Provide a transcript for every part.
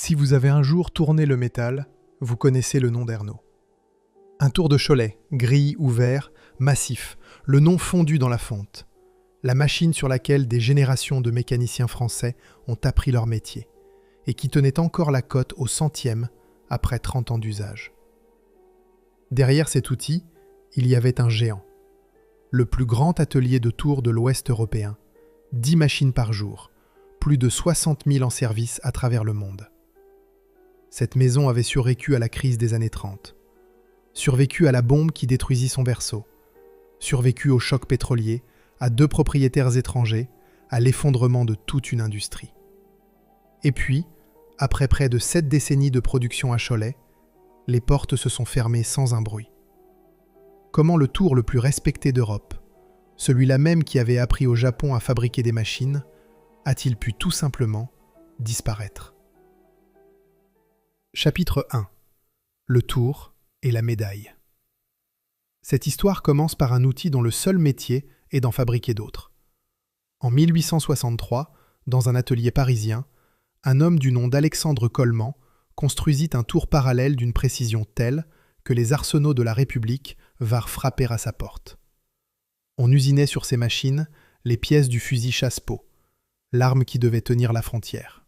Si vous avez un jour tourné le métal, vous connaissez le nom d'Ernaud. Un tour de Cholet, gris ou vert, massif, le nom fondu dans la fonte. La machine sur laquelle des générations de mécaniciens français ont appris leur métier et qui tenait encore la cote au centième après 30 ans d'usage. Derrière cet outil, il y avait un géant. Le plus grand atelier de tours de l'Ouest européen, 10 machines par jour, plus de 60 000 en service à travers le monde. Cette maison avait survécu à la crise des années 30, survécu à la bombe qui détruisit son berceau, survécu au choc pétrolier, à 2 propriétaires étrangers, à l'effondrement de toute une industrie. Et puis, après près de 7 décennies de production à Cholet, les portes se sont fermées sans un bruit. Comment le tour le plus respecté d'Europe, celui-là même qui avait appris au Japon à fabriquer des machines, a-t-il pu tout simplement disparaître ? Chapitre 1. Le tour et la médaille. Cette histoire commence par un outil dont le seul métier est d'en fabriquer d'autres. En 1863, dans un atelier parisien, un homme du nom d'Alexandre Coleman construisit un tour parallèle d'une précision telle que les arsenaux de la République vinrent frapper à sa porte. On usinait sur ces machines les pièces du fusil Chassepot, l'arme qui devait tenir la frontière.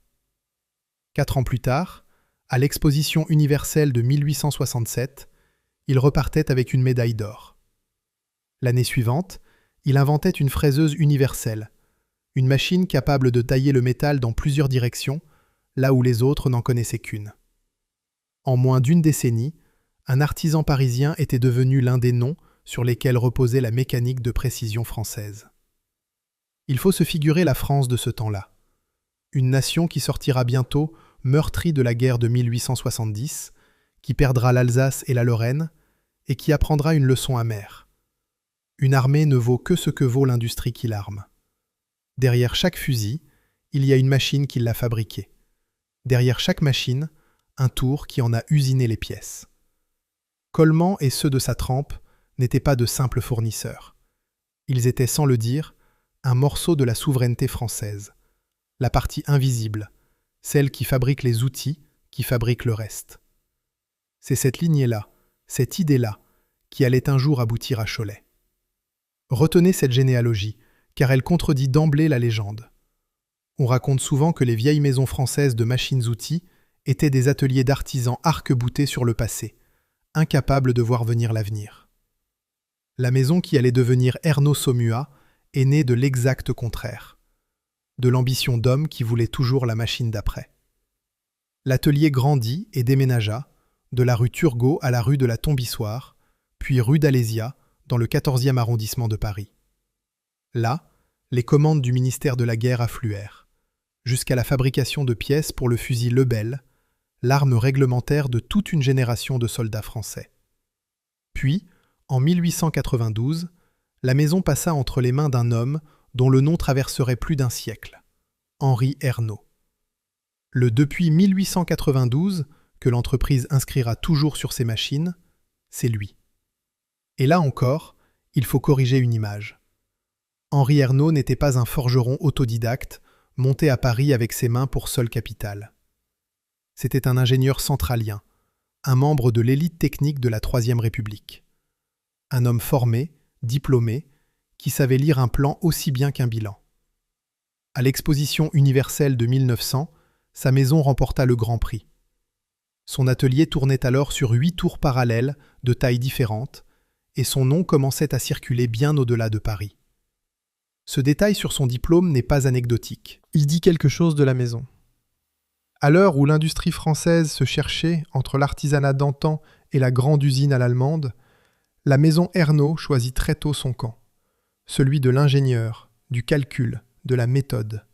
4 ans plus tard, à l'exposition universelle de 1867, il repartait avec une médaille d'or. L'année suivante, il inventait une fraiseuse universelle, une machine capable de tailler le métal dans plusieurs directions, là où les autres n'en connaissaient qu'une. En moins d'une décennie, un artisan parisien était devenu l'un des noms sur lesquels reposait la mécanique de précision française. Il faut se figurer la France de ce temps-là. Une nation qui sortira bientôt meurtrie de la guerre de 1870, qui perdra l'Alsace et la Lorraine, et qui apprendra une leçon amère. Une armée ne vaut que ce que vaut l'industrie qui l'arme. Derrière chaque fusil, il y a une machine qui l'a fabriqué. Derrière chaque machine, un tour qui en a usiné les pièces. Coleman et ceux de sa trempe n'étaient pas de simples fournisseurs. Ils étaient, sans le dire, un morceau de la souveraineté française, la partie invisible, celle qui fabrique les outils, qui fabrique le reste. C'est cette lignée-là, cette idée-là, qui allait un jour aboutir à Cholet. Retenez cette généalogie, car elle contredit d'emblée la légende. On raconte souvent que les vieilles maisons françaises de machines-outils étaient des ateliers d'artisans arc-boutés sur le passé, incapables de voir venir l'avenir. La maison qui allait devenir Ernaud Saumua est née de l'exact contraire, de l'ambition d'homme qui voulait toujours la machine d'après. L'atelier grandit et déménagea, de la rue Turgot à la rue de la Tombissoire, puis rue d'Alésia, dans le 14e arrondissement de Paris. Là, les commandes du ministère de la Guerre affluèrent, jusqu'à la fabrication de pièces pour le fusil Lebel, l'arme réglementaire de toute une génération de soldats français. Puis, en 1892, la maison passa entre les mains d'un homme dont le nom traverserait plus d'un siècle, Henri Ernaud. Le depuis 1892, que l'entreprise inscrira toujours sur ses machines, c'est lui. Et là encore, il faut corriger une image. Henri Ernaud n'était pas un forgeron autodidacte, monté à Paris avec ses mains pour seul capital. C'était un ingénieur centralien, un membre de l'élite technique de la Troisième République. Un homme formé, diplômé, qui savait lire un plan aussi bien qu'un bilan. À l'exposition universelle de 1900, sa maison remporta le Grand Prix. Son atelier tournait alors sur 8 tours parallèles de tailles différentes, et son nom commençait à circuler bien au-delà de Paris. Ce détail sur son diplôme n'est pas anecdotique. Il dit quelque chose de la maison. À l'heure où l'industrie française se cherchait entre l'artisanat d'antan et la grande usine à l'allemande, la maison Ernaud choisit très tôt son camp, celui de l'ingénieur, du calcul, de la méthode.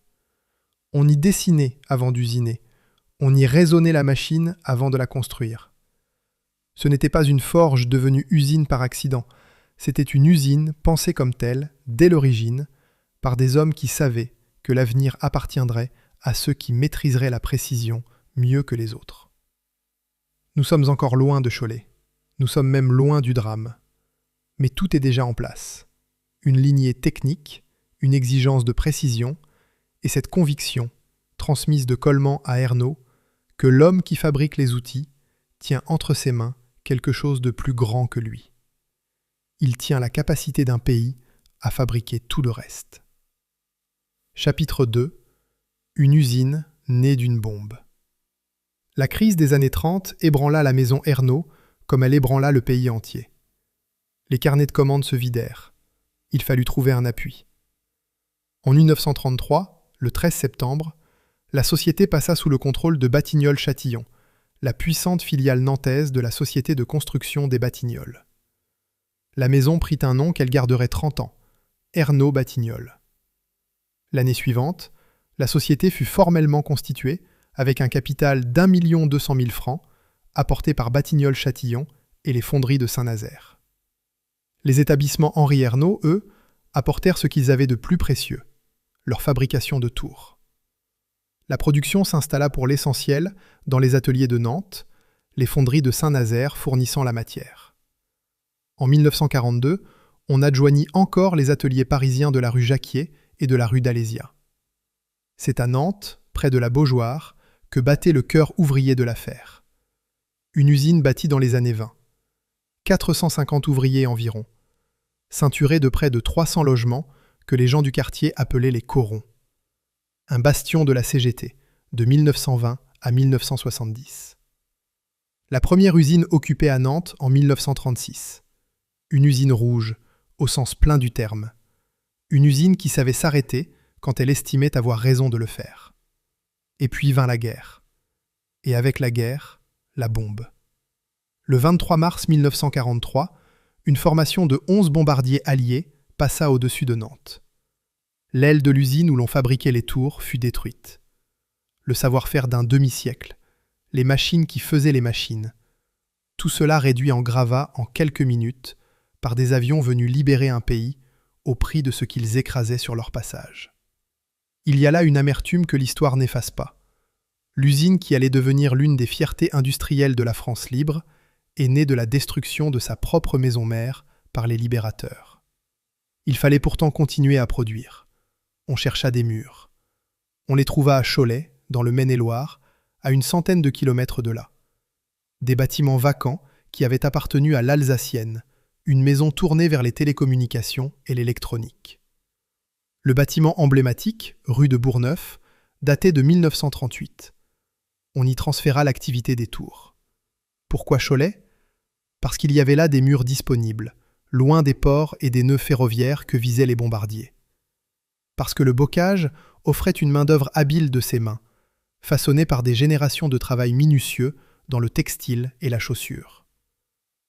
On y dessinait avant d'usiner, on y raisonnait la machine avant de la construire. Ce n'était pas une forge devenue usine par accident, c'était une usine pensée comme telle, dès l'origine, par des hommes qui savaient que l'avenir appartiendrait à ceux qui maîtriseraient la précision mieux que les autres. Nous sommes encore loin de Cholet, nous sommes même loin du drame, mais tout est déjà en place. Une lignée technique, une exigence de précision, et cette conviction, transmise de Coleman à Ernaud, que l'homme qui fabrique les outils tient entre ses mains quelque chose de plus grand que lui. Il tient la capacité d'un pays à fabriquer tout le reste. Chapitre 2. Une usine née d'une bombe. La crise des années 30 ébranla la maison Ernaud comme elle ébranla le pays entier. Les carnets de commandes se vidèrent. Il fallut trouver un appui. En 1933, le 13 septembre, la société passa sous le contrôle de Batignolles-Châtillon, la puissante filiale nantaise de la société de construction des Batignolles. La maison prit un nom qu'elle garderait 30 ans, Ernaud Batignolles. L'année suivante, la société fut formellement constituée avec un capital d'1 200 000 francs apporté par Batignolles-Châtillon et les fonderies de Saint-Nazaire. Les établissements Henri Ernaud, eux, apportèrent ce qu'ils avaient de plus précieux, leur fabrication de tours. La production s'installa pour l'essentiel dans les ateliers de Nantes, les fonderies de Saint-Nazaire fournissant la matière. En 1942, on adjoignit encore les ateliers parisiens de la rue Jacquier et de la rue d'Alésia. C'est à Nantes, près de la Beaujoire, que battait le cœur ouvrier de l'affaire. Une usine bâtie dans les années 20. 450 ouvriers environ, ceinturée de près de 300 logements que les gens du quartier appelaient les corons. Un bastion de la CGT, de 1920 à 1970. La première usine occupée à Nantes en 1936. Une usine rouge, au sens plein du terme. Une usine qui savait s'arrêter quand elle estimait avoir raison de le faire. Et puis vint la guerre. Et avec la guerre, la bombe. Le 23 mars 1943, une formation de 11 bombardiers alliés passa au-dessus de Nantes. L'aile de l'usine où l'on fabriquait les tours fut détruite. Le savoir-faire d'un demi-siècle, les machines qui faisaient les machines, tout cela réduit en gravats en quelques minutes par des avions venus libérer un pays au prix de ce qu'ils écrasaient sur leur passage. Il y a là une amertume que l'histoire n'efface pas. L'usine qui allait devenir l'une des fiertés industrielles de la France libre est née de la destruction de sa propre maison mère par les libérateurs. Il fallait pourtant continuer à produire. On chercha des murs. On les trouva à Cholet, dans le Maine-et-Loire, à une centaine de kilomètres de là. Des bâtiments vacants qui avaient appartenu à l'Alsacienne, une maison tournée vers les télécommunications et l'électronique. Le bâtiment emblématique, rue de Bourgneuf, datait de 1938. On y transféra l'activité des tours. Pourquoi Cholet ? Parce qu'il y avait là des murs disponibles, loin des ports et des nœuds ferroviaires que visaient les bombardiers. Parce que le bocage offrait une main-d'œuvre habile de ses mains, façonnée par des générations de travail minutieux dans le textile et la chaussure.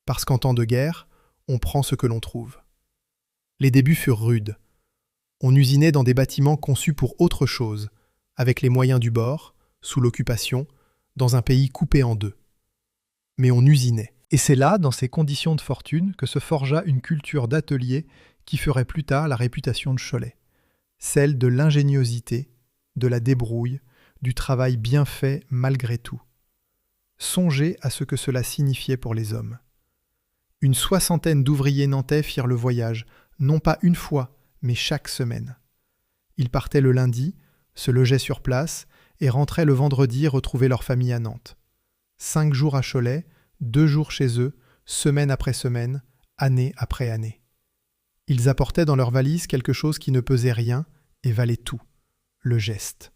Parce qu'en temps de guerre, on prend ce que l'on trouve. Les débuts furent rudes. On usinait dans des bâtiments conçus pour autre chose, avec les moyens du bord, sous l'occupation, dans un pays coupé en deux. Mais on usinait. Et c'est là, dans ces conditions de fortune, que se forgea une culture d'atelier qui ferait plus tard la réputation de Cholet. Celle de l'ingéniosité, de la débrouille, du travail bien fait malgré tout. Songez à ce que cela signifiait pour les hommes. Une soixantaine d'ouvriers nantais firent le voyage, non pas une fois, mais chaque semaine. Ils partaient le lundi, se logeaient sur place et rentraient le vendredi retrouver leur famille à Nantes. 5 jours à Cholet, 2 jours chez eux, semaine après semaine, année après année. Ils apportaient dans leur valise quelque chose qui ne pesait rien et valait tout, le geste.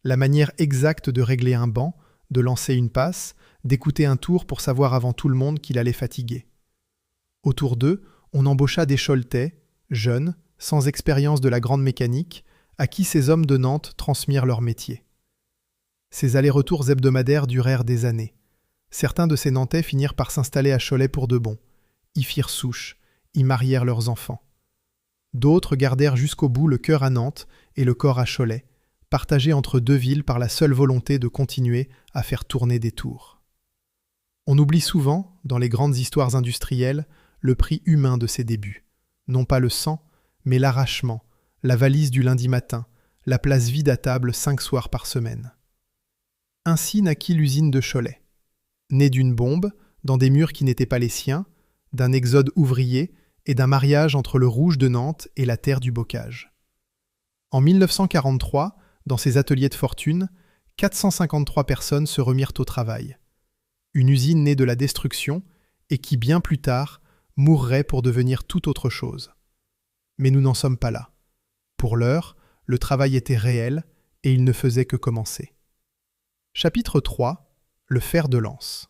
La manière exacte de régler un banc, de lancer une passe, d'écouter un tour pour savoir avant tout le monde qu'il allait fatiguer. Autour d'eux, on embaucha des Choletais, jeunes, sans expérience de la grande mécanique, à qui ces hommes de Nantes transmirent leur métier. Ces allers-retours hebdomadaires durèrent des années. Certains de ces Nantais finirent par s'installer à Cholet pour de bon, y firent souche, y marièrent leurs enfants. D'autres gardèrent jusqu'au bout le cœur à Nantes et le corps à Cholet, partagés entre deux villes par la seule volonté de continuer à faire tourner des tours. On oublie souvent, dans les grandes histoires industrielles, le prix humain de ces débuts. Non pas le sang, mais l'arrachement, la valise du lundi matin, la place vide à table 5 soirs par semaine. Ainsi naquit l'usine de Cholet. Née d'une bombe, dans des murs qui n'étaient pas les siens, d'un exode ouvrier et d'un mariage entre le rouge de Nantes et la terre du bocage. En 1943, dans ses ateliers de fortune, 453 personnes se remirent au travail. Une usine née de la destruction et qui, bien plus tard, mourrait pour devenir tout autre chose. Mais nous n'en sommes pas là. Pour l'heure, le travail était réel et il ne faisait que commencer. Chapitre 3. Le fer de lance.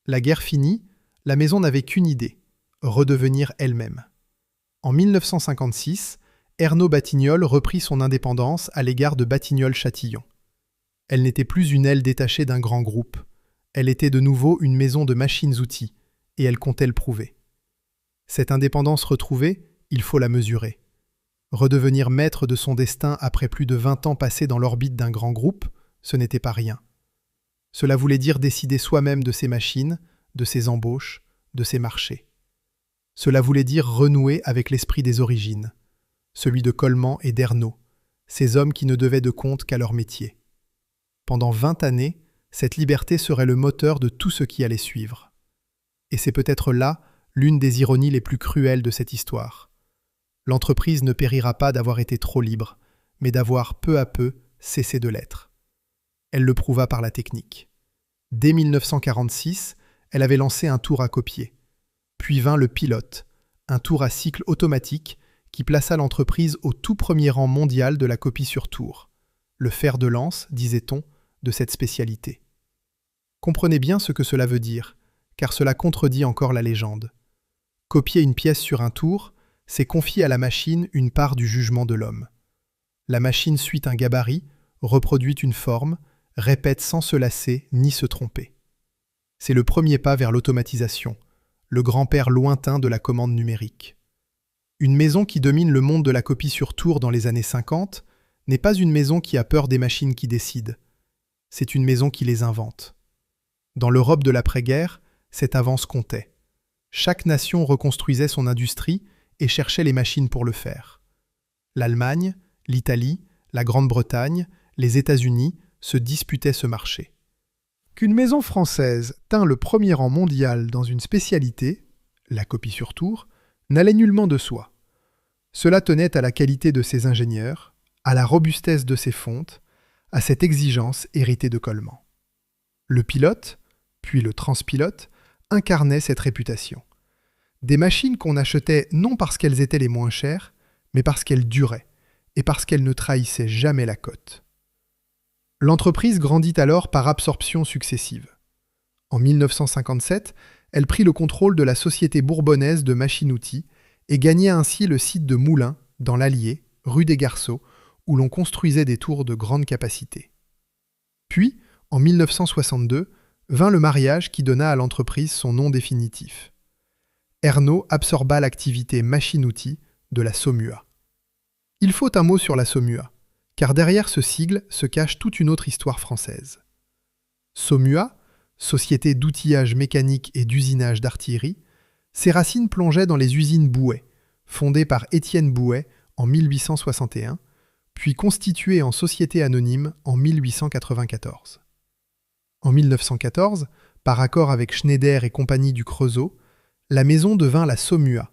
La guerre finie, la maison n'avait qu'une idée, redevenir elle-même. En 1956, Ernaud Batignolles reprit son indépendance à l'égard de Batignolles-Châtillon. Elle n'était plus une aile détachée d'un grand groupe. Elle était de nouveau une maison de machines-outils, et elle comptait le prouver. Cette indépendance retrouvée, il faut la mesurer. Redevenir maître de son destin après plus de 20 ans passés dans l'orbite d'un grand groupe, ce n'était pas rien. Cela voulait dire décider soi-même de ses machines, de ses embauches, de ses marchés. Cela voulait dire renouer avec l'esprit des origines, celui de Coleman et d'Ernaud, ces hommes qui ne devaient de compte qu'à leur métier. Pendant 20 années, cette liberté serait le moteur de tout ce qui allait suivre. Et c'est peut-être là l'une des ironies les plus cruelles de cette histoire. L'entreprise ne périra pas d'avoir été trop libre, mais d'avoir peu à peu cessé de l'être. Elle le prouva par la technique. Dès 1946, elle avait lancé un tour à copier. Puis vint le pilote, un tour à cycle automatique qui plaça l'entreprise au tout premier rang mondial de la copie sur tour. Le fer de lance, disait-on, de cette spécialité. Comprenez bien ce que cela veut dire, car cela contredit encore la légende. Copier une pièce sur un tour, c'est confier à la machine une part du jugement de l'homme. La machine suit un gabarit, reproduit une forme, répète sans se lasser ni se tromper. C'est le premier pas vers l'automatisation, le grand-père lointain de la commande numérique. Une maison qui domine le monde de la copie sur tour dans les années 50 n'est pas une maison qui a peur des machines qui décident. C'est une maison qui les invente. Dans l'Europe de l'après-guerre, cette avance comptait. Chaque nation reconstruisait son industrie et cherchait les machines pour le faire. L'Allemagne, l'Italie, la Grande-Bretagne, les États-Unis se disputaient ce marché. Qu'une maison française tint le premier rang mondial dans une spécialité, la copie sur tour, n'allait nullement de soi. Cela tenait à la qualité de ses ingénieurs, à la robustesse de ses fontes, à cette exigence héritée de Coleman. Le pilote, puis le transpilote, incarnaient cette réputation. Des machines qu'on achetait non parce qu'elles étaient les moins chères, mais parce qu'elles duraient, et parce qu'elles ne trahissaient jamais la cote. L'entreprise grandit alors par absorption successive. En 1957, elle prit le contrôle de la Société bourbonnaise de machines-outils et gagna ainsi le site de Moulins, dans l'Allier, rue des Garceaux, où l'on construisait des tours de grande capacité. Puis, en 1962, vint le mariage qui donna à l'entreprise son nom définitif. Ernaud absorba l'activité machine-outils de la SOMUA. Il faut un mot sur la SOMUA, car derrière ce sigle se cache toute une autre histoire française. SOMUA, Société d'outillage mécanique et d'usinage d'artillerie, ses racines plongeaient dans les usines Bouet, fondées par Étienne Bouet en 1861, puis constituée en société anonyme en 1894. En 1914, par accord avec Schneider et compagnie du Creusot, la maison devint la SOMUA,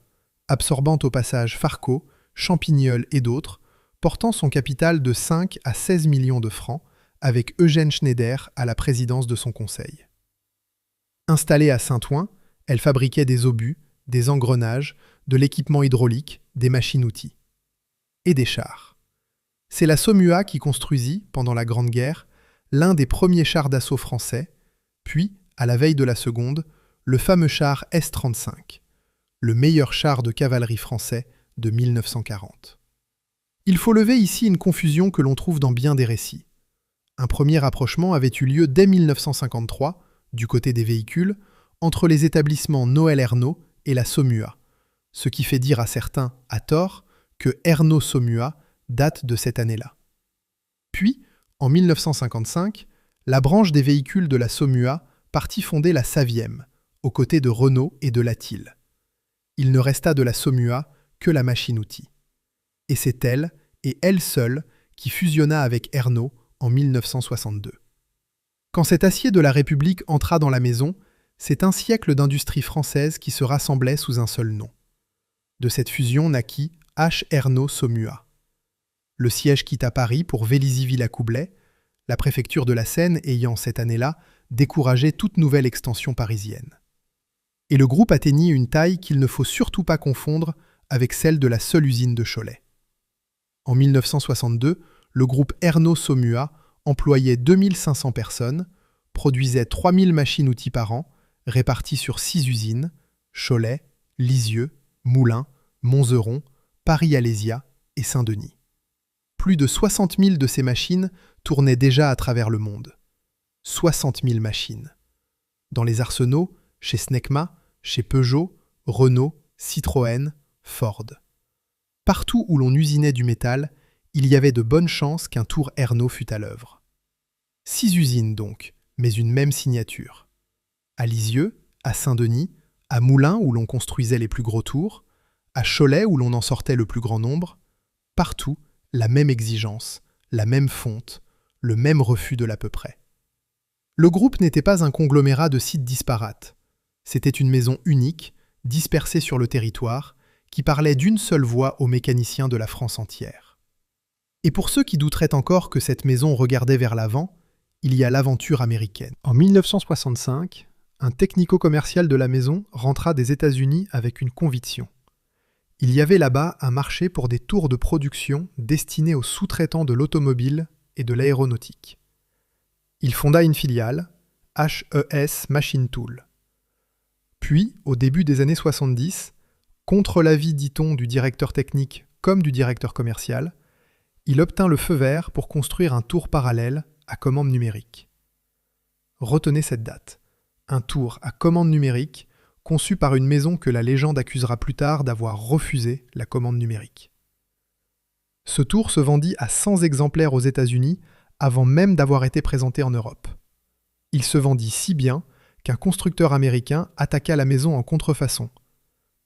absorbant au passage Farco, Champignol et d'autres, portant son capital de 5 à 16 millions de francs, avec Eugène Schneider à la présidence de son conseil. Installée à Saint-Ouen, elle fabriquait des obus, des engrenages, de l'équipement hydraulique, des machines-outils. Et des chars. C'est la SOMUA qui construisit, pendant la Grande Guerre, l'un des premiers chars d'assaut français, puis, à la veille de la Seconde, le fameux char S-35, le meilleur char de cavalerie français de 1940. Il faut lever ici une confusion que l'on trouve dans bien des récits. Un premier rapprochement avait eu lieu dès 1953, du côté des véhicules, entre les établissements Noël Ernaud et la SOMUA, ce qui fait dire à certains, à tort, que Ernaud SOMUA date de cette année-là. Puis, en 1955, la branche des véhicules de la SOMUA partit fonder la Saviem, aux côtés de Renault et de Latil. Il ne resta de la SOMUA que la machine-outil. Et c'est elle, et elle seule, qui fusionna avec Ernaud en 1962. Quand cet acier de la République entra dans la maison, c'est un siècle d'industrie française qui se rassemblait sous un seul nom. De cette fusion naquit H. Ernaud SOMUA. Le siège quitta Paris pour Vélizy-Villacoublay, la préfecture de la Seine ayant cette année-là découragé toute nouvelle extension parisienne. Et le groupe atteignit une taille qu'il ne faut surtout pas confondre avec celle de la seule usine de Cholet. En 1962, le groupe Ernaud-Saumua employait 2500 personnes, produisait 3000 machines-outils par an, réparties sur 6 usines, Cholet, Lisieux, Moulins, Monzeron, Paris-Alésia et Saint-Denis. Plus de 60 000 de ces machines tournaient déjà à travers le monde. 60 000 machines. Dans les arsenaux, chez Snecma, chez Peugeot, Renault, Citroën, Ford. Partout où l'on usinait du métal, il y avait de bonnes chances qu'un tour Ernaud fût à l'œuvre. 6 usines donc, mais une même signature. À Lisieux, à Saint-Denis, à Moulins où l'on construisait les plus gros tours, à Cholet où l'on en sortait le plus grand nombre, partout, la même exigence, la même fonte, le même refus de l'à peu près. Le groupe n'était pas un conglomérat de sites disparates. C'était une maison unique, dispersée sur le territoire, qui parlait d'une seule voix aux mécaniciens de la France entière. Et pour ceux qui douteraient encore que cette maison regardait vers l'avant, il y a l'aventure américaine. En 1965, un technico-commercial de la maison rentra des États-Unis avec une conviction. Il y avait là-bas un marché pour des tours de production destinés aux sous-traitants de l'automobile et de l'aéronautique. Il fonda une filiale, HES Machine Tool. Puis, au début des années 70, contre l'avis, dit-on, du directeur technique comme du directeur commercial, il obtint le feu vert pour construire un tour parallèle à commande numérique. Retenez cette date. Un tour à commande numérique conçu par une maison que la légende accusera plus tard d'avoir refusé la commande numérique. Ce tour se vendit à 100 exemplaires aux États-Unis avant même d'avoir été présenté en Europe. Il se vendit si bien qu'un constructeur américain attaqua la maison en contrefaçon,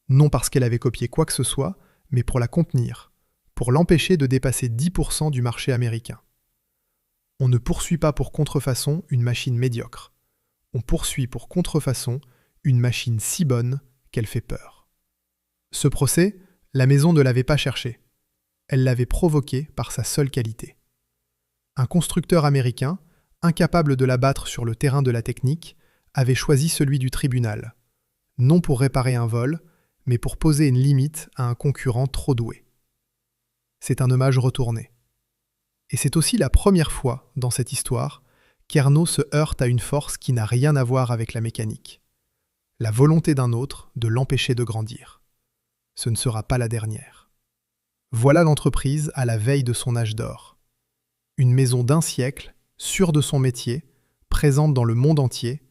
non parce qu'elle avait copié quoi que ce soit, mais pour la contenir, pour l'empêcher de dépasser 10% du marché américain. On ne poursuit pas pour contrefaçon une machine médiocre. On poursuit pour contrefaçon une machine si bonne qu'elle fait peur. Ce procès, la maison ne l'avait pas cherché. Elle l'avait provoqué par sa seule qualité. Un constructeur américain, incapable de la battre sur le terrain de la technique, avait choisi celui du tribunal, non pour réparer un vol, mais pour poser une limite à un concurrent trop doué. C'est un hommage retourné. Et c'est aussi la première fois dans cette histoire qu'Ernaud se heurte à une force qui n'a rien à voir avec la mécanique. La volonté d'un autre de l'empêcher de grandir. Ce ne sera pas la dernière. Voilà l'entreprise à la veille de son âge d'or. Une maison d'un siècle, sûre de son métier, présente dans le monde entier,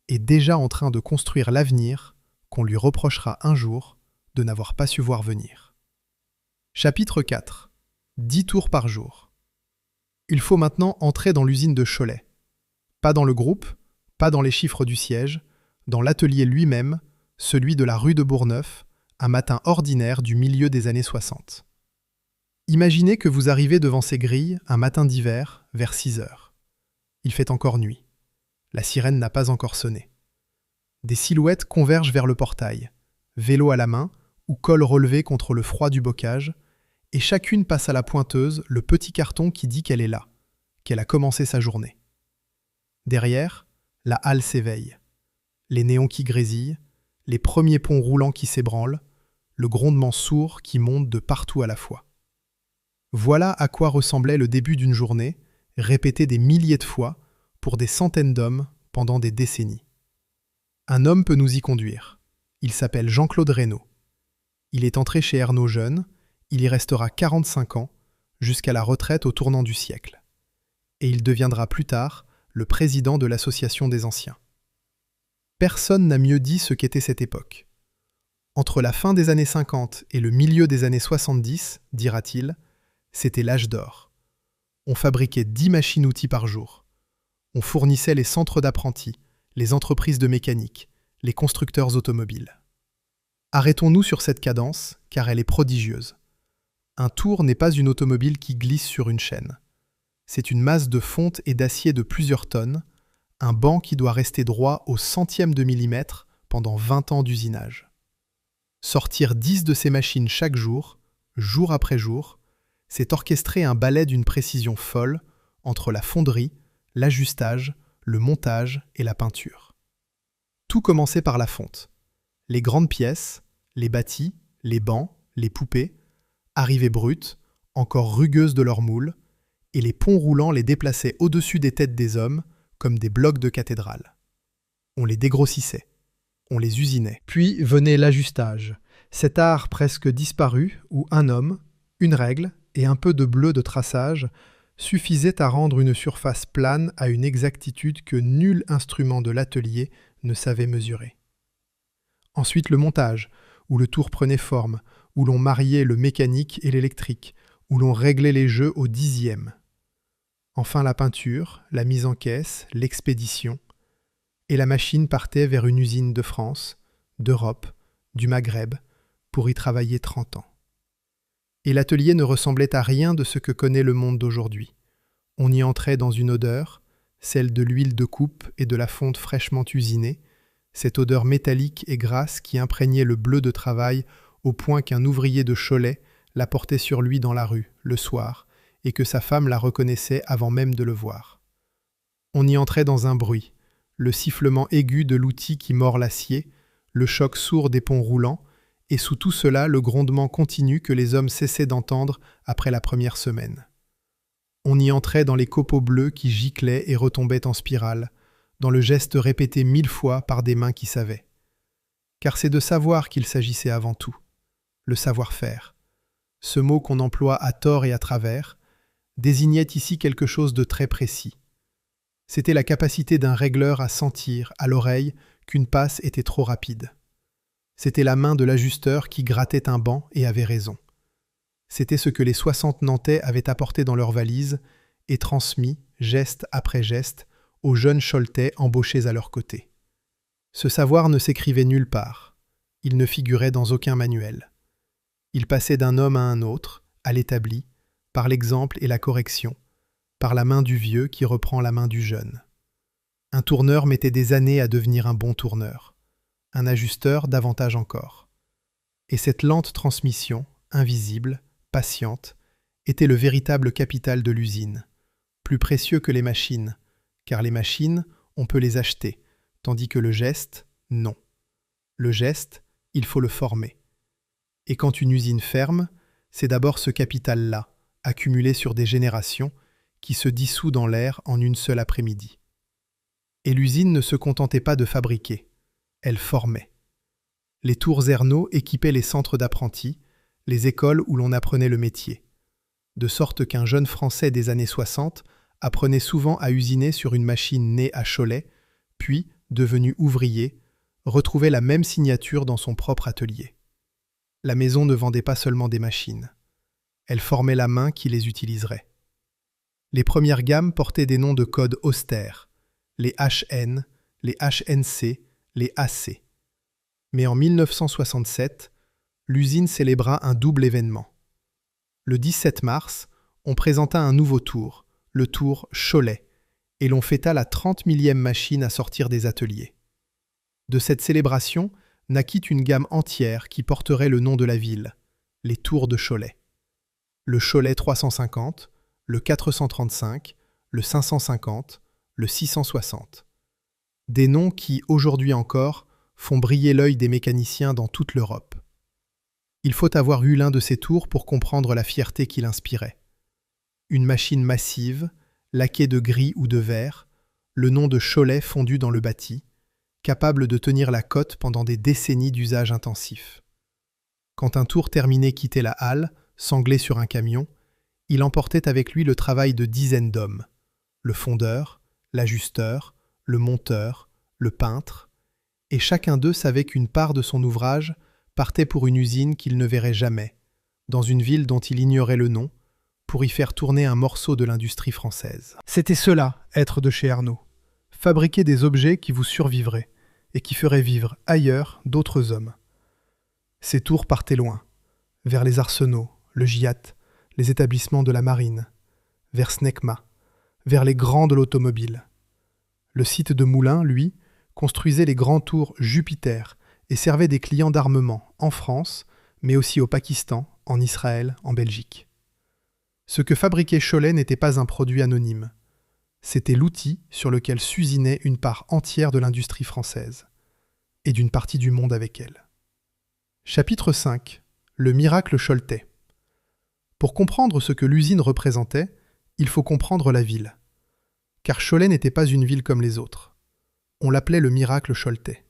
et déjà en train de construire l'avenir qu'on lui reprochera un jour de n'avoir pas su voir venir. Chapitre 4. 10 tours par jour. Il faut maintenant entrer dans l'usine de Cholet. Pas dans le groupe, pas dans les chiffres du siège, dans l'atelier lui-même, celui de la rue de Bourgneuf, un matin ordinaire du milieu des années 60. Imaginez que vous arrivez devant ces grilles un matin d'hiver, vers 6 heures. Il fait encore nuit. La sirène n'a pas encore sonné. Des silhouettes convergent vers le portail, vélo à la main ou col relevé contre le froid du bocage, et chacune passe à la pointeuse le petit carton qui dit qu'elle est là, qu'elle a commencé sa journée. Derrière, la halle s'éveille. Les néons qui grésillent, les premiers ponts roulants qui s'ébranlent, le grondement sourd qui monte de partout à la fois. Voilà à quoi ressemblait le début d'une journée, répétée des milliers de fois, pour des centaines d'hommes pendant des décennies. Un homme peut nous y conduire. Il s'appelle Jean-Claude Reynaud. Il est entré chez Ernaud jeune, il y restera 45 ans, jusqu'à la retraite au tournant du siècle. Et il deviendra plus tard le président de l'Association des Anciens. Personne n'a mieux dit ce qu'était cette époque. Entre la fin des années 50 et le milieu des années 70, dira-t-il, c'était l'âge d'or. On fabriquait 10 machines-outils par jour. On fournissait les centres d'apprentis, les entreprises de mécanique, les constructeurs automobiles. Arrêtons-nous sur cette cadence, car elle est prodigieuse. Un tour n'est pas une automobile qui glisse sur une chaîne. C'est une masse de fonte et d'acier de plusieurs tonnes, un banc qui doit rester droit au centième de millimètre pendant 20 ans d'usinage. Sortir 10 de ces machines chaque jour, jour après jour, c'est orchestrer un ballet d'une précision folle, entre la fonderie, l'ajustage, le montage et la peinture. Tout commençait par la fonte. Les grandes pièces, les bâtis, les bancs, les poupées, arrivaient brutes, encore rugueuses de leur moule, et les ponts roulants les déplaçaient au-dessus des têtes des hommes comme des blocs de cathédrale. On les dégrossissait, on les usinait. Puis venait l'ajustage, cet art presque disparu où un homme, une règle et un peu de bleu de traçage suffisaient à rendre une surface plane à une exactitude que nul instrument de l'atelier ne savait mesurer. Ensuite le montage, où le tour prenait forme, où l'on mariait le mécanique et l'électrique, où l'on réglait les jeux au dixième. Enfin la peinture, la mise en caisse, l'expédition, et la machine partait vers une usine de France, d'Europe, du Maghreb, pour y travailler 30 ans. Et l'atelier ne ressemblait à rien de ce que connaît le monde d'aujourd'hui. On y entrait dans une odeur, celle de l'huile de coupe et de la fonte fraîchement usinée, cette odeur métallique et grasse qui imprégnait le bleu de travail au point qu'un ouvrier de Cholet la portait sur lui dans la rue, le soir, et que sa femme la reconnaissait avant même de le voir. On y entrait dans un bruit, le sifflement aigu de l'outil qui mord l'acier, le choc sourd des ponts roulants, et sous tout cela le grondement continu que les hommes cessaient d'entendre après la première semaine. On y entrait dans les copeaux bleus qui giclaient et retombaient en spirale, dans le geste répété 1000 fois par des mains qui savaient. Car c'est de savoir qu'il s'agissait avant tout, le savoir-faire. Ce mot qu'on emploie à tort et à travers désignait ici quelque chose de très précis. C'était la capacité d'un régleur à sentir, à l'oreille, qu'une passe était trop rapide. C'était la main de l'ajusteur qui grattait un banc et avait raison. C'était ce que les 60 Nantais avaient apporté dans leurs valises et transmis, geste après geste, aux jeunes Choletais embauchés à leur côté. Ce savoir ne s'écrivait nulle part. Il ne figurait dans aucun manuel. Il passait d'un homme à un autre, à l'établi, par l'exemple et la correction, par la main du vieux qui reprend la main du jeune. Un tourneur mettait des années à devenir un bon tourneur. Un ajusteur davantage encore. Et cette lente transmission, invisible, patiente, était le véritable capital de l'usine, plus précieux que les machines, car les machines, on peut les acheter, tandis que le geste, non. Le geste, il faut le former. Et quand une usine ferme, c'est d'abord ce capital-là, accumulé sur des générations, qui se dissout dans l'air en une seule après-midi. Et l'usine ne se contentait pas de fabriquer. Elle formait. Les tours Ernaud équipaient les centres d'apprentis, les écoles où l'on apprenait le métier. De sorte qu'un jeune Français des années 60 apprenait souvent à usiner sur une machine née à Cholet, puis, devenu ouvrier, retrouvait la même signature dans son propre atelier. La maison ne vendait pas seulement des machines. Elle formait la main qui les utiliserait. Les premières gammes portaient des noms de code austères, les HN, les HNC, les AC. Mais en 1967, l'usine célébra un double événement. Le 17 mars, on présenta un nouveau tour, le tour Cholet, et l'on fêta la 30 millième machine à sortir des ateliers. De cette célébration naquit une gamme entière qui porterait le nom de la ville, les tours de Cholet. Le Cholet 350, le 435, le 550, le 660. Des noms qui, aujourd'hui encore, font briller l'œil des mécaniciens dans toute l'Europe. Il faut avoir eu l'un de ces tours pour comprendre la fierté qu'il inspirait. Une machine massive, laquée de gris ou de vert, le nom de Cholet fondu dans le bâti, capable de tenir la cote pendant des décennies d'usage intensif. Quand un tour terminé quittait la halle, sanglé sur un camion, il emportait avec lui le travail de dizaines d'hommes, le fondeur, l'ajusteur, le monteur, le peintre, et chacun d'eux savait qu'une part de son ouvrage partait pour une usine qu'il ne verrait jamais, dans une ville dont il ignorait le nom, pour y faire tourner un morceau de l'industrie française. C'était cela, être de chez Ernaud. Fabriquer des objets qui vous survivraient, et qui feraient vivre ailleurs d'autres hommes. Ces tours partaient loin, vers les arsenaux, le GIAT, les établissements de la marine, vers Snecma, vers les grands de l'automobile. Le site de Moulins, lui, construisait les grands tours Jupiter et servait des clients d'armement en France, mais aussi au Pakistan, en Israël, en Belgique. Ce que fabriquait Cholet n'était pas un produit anonyme. C'était l'outil sur lequel s'usinait une part entière de l'industrie française, et d'une partie du monde avec elle. Chapitre 5. Le miracle choletais. Pour comprendre ce que l'usine représentait, il faut comprendre la ville. Car Cholet n'était pas une ville comme les autres. On l'appelait le miracle choletais.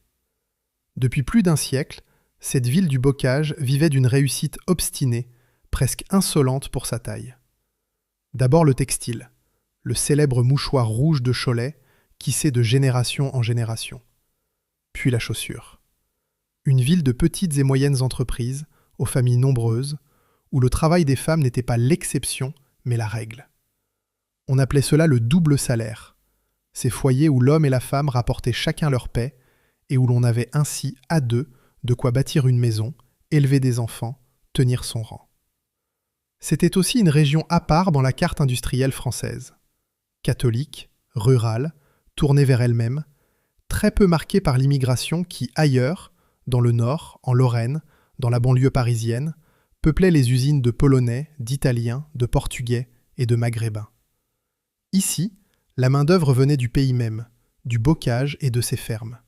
Depuis plus d'un siècle, cette ville du bocage vivait d'une réussite obstinée, presque insolente pour sa taille. D'abord le textile, le célèbre mouchoir rouge de Cholet, tissé de génération en génération. Puis la chaussure. Une ville de petites et moyennes entreprises, aux familles nombreuses, où le travail des femmes n'était pas l'exception, mais la règle. On appelait cela le double salaire, ces foyers où l'homme et la femme rapportaient chacun leur paie, et où l'on avait ainsi, à deux, de quoi bâtir une maison, élever des enfants, tenir son rang. C'était aussi une région à part dans la carte industrielle française. Catholique, rurale, tournée vers elle-même, très peu marquée par l'immigration qui, ailleurs, dans le Nord, en Lorraine, dans la banlieue parisienne, peuplait les usines de Polonais, d'Italiens, de Portugais et de Maghrébins. Ici, la main-d'œuvre venait du pays même, du bocage et de ses fermes.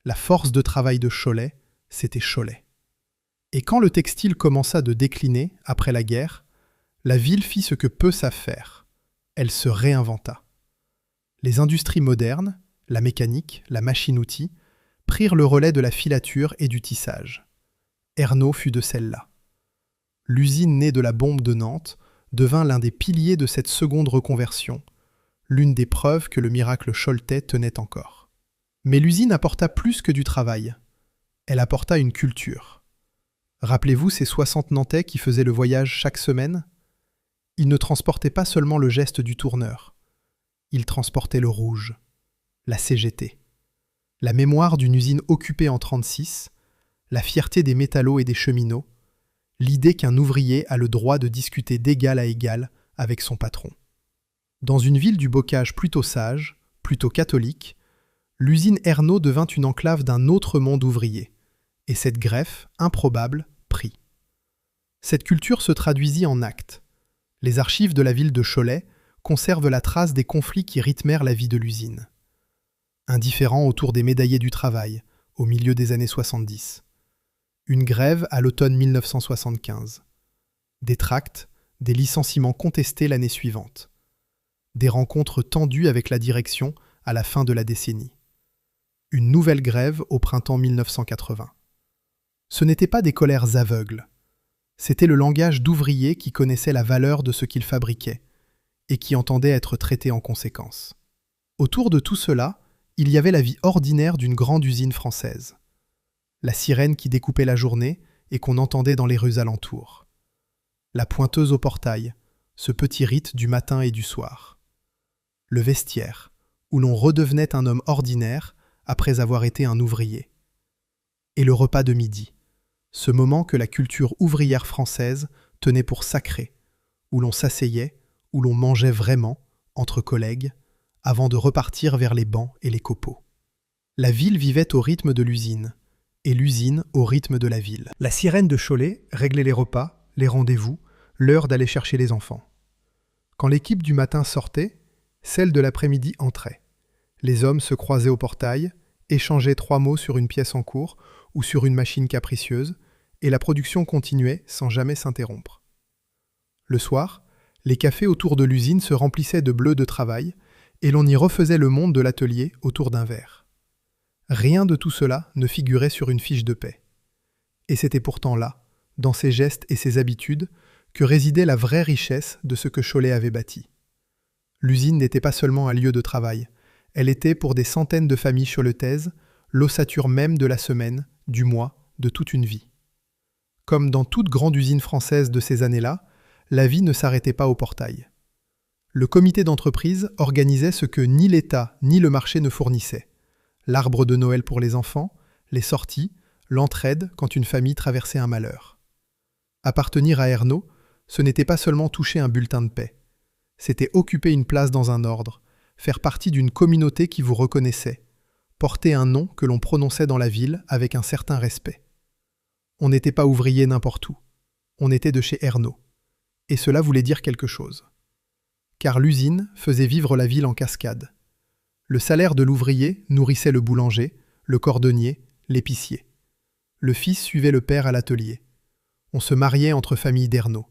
La force de travail de Cholet, c'était Cholet. Et quand le textile commença de décliner, après la guerre, la ville fit ce que peu savent faire. Elle se réinventa. Les industries modernes, la mécanique, la machine-outil, prirent le relais de la filature et du tissage. Ernault fut de celle-là. L'usine née de la bombe de Nantes devint l'un des piliers de cette seconde reconversion, l'une des preuves que le miracle choletais tenait encore. Mais l'usine apporta plus que du travail. Elle apporta une culture. Rappelez-vous ces 60 Nantais qui faisaient le voyage chaque semaine ? Ils ne transportaient pas seulement le geste du tourneur. Ils transportaient le rouge, la CGT, la mémoire d'une usine occupée en 1936, la fierté des métallos et des cheminots, l'idée qu'un ouvrier a le droit de discuter d'égal à égal avec son patron. Dans une ville du bocage plutôt sage, plutôt catholique, l'usine Ernault devint une enclave d'un autre monde ouvrier, et cette greffe, improbable, prit. Cette culture se traduisit en actes. Les archives de la ville de Cholet conservent la trace des conflits qui rythmèrent la vie de l'usine. Indifférent autour des médaillés du travail, au milieu des années 70. Une grève à l'automne 1975. Des tracts, des licenciements contestés l'année suivante. Des rencontres tendues avec la direction à la fin de la décennie. Une nouvelle grève au printemps 1980. Ce n'étaient pas des colères aveugles. C'était le langage d'ouvriers qui connaissaient la valeur de ce qu'ils fabriquaient et qui entendaient être traités en conséquence. Autour de tout cela, il y avait la vie ordinaire d'une grande usine française. La sirène qui découpait la journée et qu'on entendait dans les rues alentours. La pointeuse au portail, ce petit rite du matin et du soir. Le vestiaire, où l'on redevenait un homme ordinaire après avoir été un ouvrier. Et le repas de midi, ce moment que la culture ouvrière française tenait pour sacré, où l'on s'asseyait, où l'on mangeait vraiment, entre collègues, avant de repartir vers les bancs et les copeaux. La ville vivait au rythme de l'usine, et l'usine au rythme de la ville. La sirène de Cholet réglait les repas, les rendez-vous, l'heure d'aller chercher les enfants. Quand l'équipe du matin sortait, celle de l'après-midi entrait. Les hommes se croisaient au portail, échangeaient 3 mots sur une pièce en cours ou sur une machine capricieuse, et la production continuait sans jamais s'interrompre. Le soir, les cafés autour de l'usine se remplissaient de bleus de travail, et l'on y refaisait le monde de l'atelier autour d'un verre. Rien de tout cela ne figurait sur une fiche de paie. Et c'était pourtant là, dans ses gestes et ses habitudes, que résidait la vraie richesse de ce que Cholet avait bâti. L'usine n'était pas seulement un lieu de travail, elle était pour des centaines de familles choletaises l'ossature même de la semaine, du mois, de toute une vie. Comme dans toute grande usine française de ces années-là, la vie ne s'arrêtait pas au portail. Le comité d'entreprise organisait ce que ni l'État ni le marché ne fournissaient. L'arbre de Noël pour les enfants, les sorties, l'entraide quand une famille traversait un malheur. Appartenir à Ernault, ce n'était pas seulement toucher un bulletin de paie. C'était occuper une place dans un ordre, faire partie d'une communauté qui vous reconnaissait, porter un nom que l'on prononçait dans la ville avec un certain respect. On n'était pas ouvrier n'importe où. On était de chez Ernault. Et cela voulait dire quelque chose. Car l'usine faisait vivre la ville en cascade. Le salaire de l'ouvrier nourrissait le boulanger, le cordonnier, l'épicier. Le fils suivait le père à l'atelier. On se mariait entre familles d'Ernault.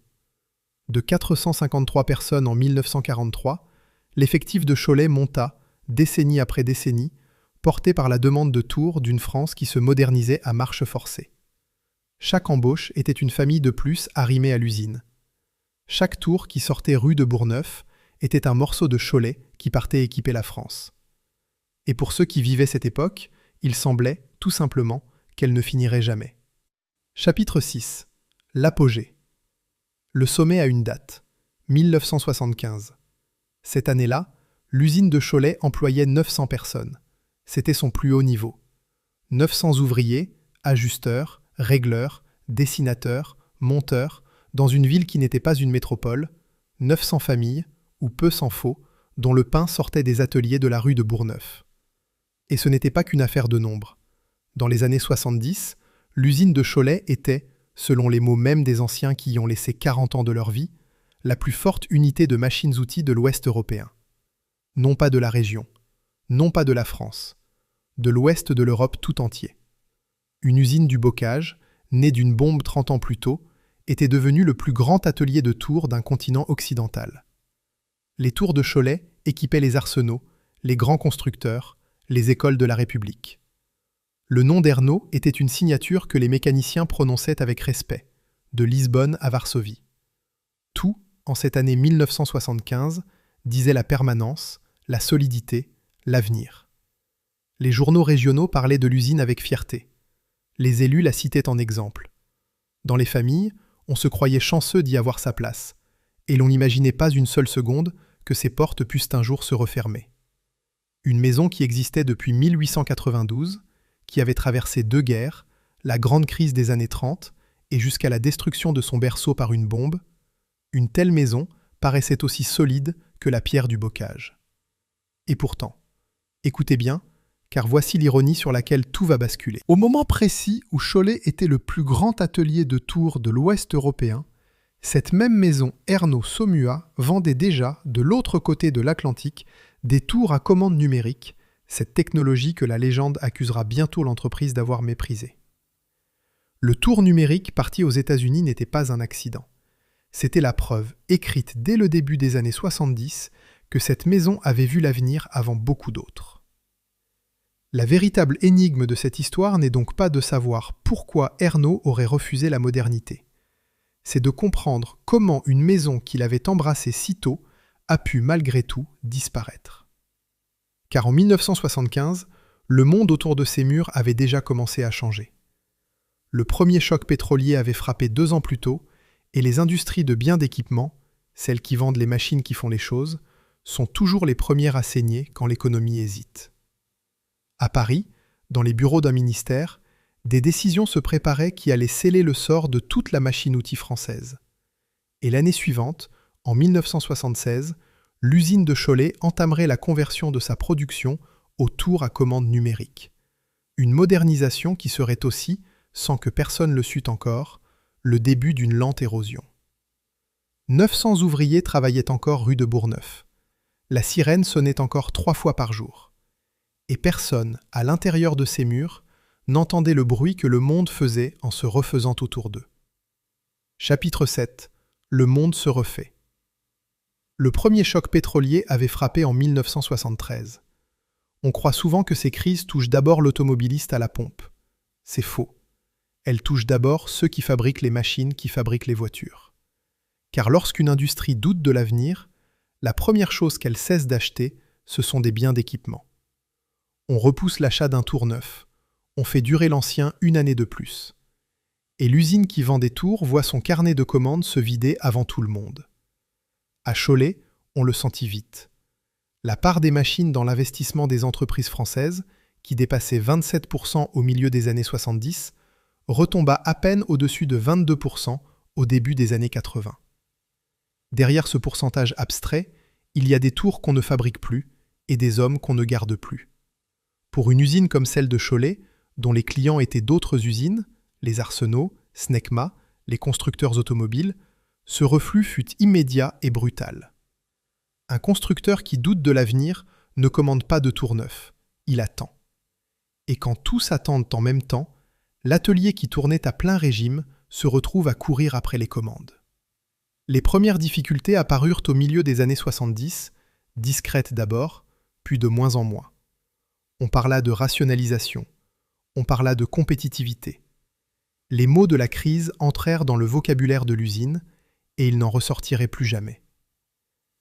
De 453 personnes en 1943, l'effectif de Cholet monta, décennie après décennie, porté par la demande de Tours d'une France qui se modernisait à marche forcée. Chaque embauche était une famille de plus arrimée à l'usine. Chaque tour qui sortait rue de Bourgneuf était un morceau de Cholet qui partait équiper la France. Et pour ceux qui vivaient cette époque, il semblait, tout simplement, qu'elle ne finirait jamais. Chapitre 6. L'apogée. Le sommet a une date, 1975. Cette année-là, l'usine de Cholet employait 900 personnes. C'était son plus haut niveau. 900 ouvriers, ajusteurs, régleurs, dessinateurs, monteurs, dans une ville qui n'était pas une métropole, 900 familles, ou peu s'en faut, dont le pain sortait des ateliers de la rue de Bourgneuf. Et ce n'était pas qu'une affaire de nombre. Dans les années 70, l'usine de Cholet était, selon les mots mêmes des anciens qui y ont laissé 40 ans de leur vie, la plus forte unité de machines-outils de l'Ouest européen. Non pas de la région, non pas de la France, de l'Ouest de l'Europe tout entier. Une usine du bocage, née d'une bombe 30 ans plus tôt, était devenue le plus grand atelier de tours d'un continent occidental. Les tours de Cholet équipaient les arsenaux, les grands constructeurs, les écoles de la République. Le nom d'Ernault était une signature que les mécaniciens prononçaient avec respect, de Lisbonne à Varsovie. Tout, en cette année 1975, disait la permanence, la solidité, l'avenir. Les journaux régionaux parlaient de l'usine avec fierté. Les élus la citaient en exemple. Dans les familles, on se croyait chanceux d'y avoir sa place, et l'on n'imaginait pas une seule seconde que ses portes pussent un jour se refermer. Une maison qui existait depuis 1892, qui avait traversé 2 guerres, la grande crise des années 30 et jusqu'à la destruction de son berceau par une bombe, une telle maison paraissait aussi solide que la pierre du bocage. Et pourtant, écoutez bien, car voici l'ironie sur laquelle tout va basculer. Au moment précis où Cholet était le plus grand atelier de tours de l'Ouest européen, cette même maison Ernault-Saumua vendait déjà, de l'autre côté de l'Atlantique, des tours à commande numérique, cette technologie que la légende accusera bientôt l'entreprise d'avoir méprisée. Le tour numérique parti aux États-Unis n'était pas un accident. C'était la preuve, écrite dès le début des années 70, que cette maison avait vu l'avenir avant beaucoup d'autres. La véritable énigme de cette histoire n'est donc pas de savoir pourquoi Ernault aurait refusé la modernité. C'est de comprendre comment une maison qu'il avait embrassée si tôt a pu malgré tout disparaître. Car en 1975, le monde autour de ces murs avait déjà commencé à changer. Le premier choc pétrolier avait frappé 2 ans plus tôt, et les industries de biens d'équipement, celles qui vendent les machines qui font les choses, sont toujours les premières à saigner quand l'économie hésite. À Paris, dans les bureaux d'un ministère, des décisions se préparaient qui allaient sceller le sort de toute la machine-outil française. Et l'année suivante, en 1976, l'usine de Cholet entamerait la conversion de sa production au tour à commande numérique. Une modernisation qui serait aussi, sans que personne le sût encore, le début d'une lente érosion. 900 ouvriers travaillaient encore rue de Bourgneuf. La sirène sonnait encore 3 fois par jour. Et personne, à l'intérieur de ces murs, n'entendait le bruit que le monde faisait en se refaisant autour d'eux. Chapitre 7. Le monde se refait. Le premier choc pétrolier avait frappé en 1973. On croit souvent que ces crises touchent d'abord l'automobiliste à la pompe. C'est faux. Elles touchent d'abord ceux qui fabriquent les machines qui fabriquent les voitures. Car lorsqu'une industrie doute de l'avenir, la première chose qu'elle cesse d'acheter, ce sont des biens d'équipement. On repousse l'achat d'un tour neuf. On fait durer l'ancien 1 année de plus. Et l'usine qui vend des tours voit son carnet de commandes se vider avant tout le monde. À Cholet, on le sentit vite. La part des machines dans l'investissement des entreprises françaises, qui dépassait 27% au milieu des années 70, retomba à peine au-dessus de 22% au début des années 80. Derrière ce pourcentage abstrait, il y a des tours qu'on ne fabrique plus et des hommes qu'on ne garde plus. Pour une usine comme celle de Cholet, dont les clients étaient d'autres usines, les arsenaux, Snecma, les constructeurs automobiles, ce reflux fut immédiat et brutal. Un constructeur qui doute de l'avenir ne commande pas de tour neuf, il attend. Et quand tous attendent en même temps, l'atelier qui tournait à plein régime se retrouve à courir après les commandes. Les premières difficultés apparurent au milieu des années 70, discrètes d'abord, puis de moins en moins. On parla de rationalisation, on parla de compétitivité. Les mots de la crise entrèrent dans le vocabulaire de l'usine et ils n'en ressortiraient plus jamais.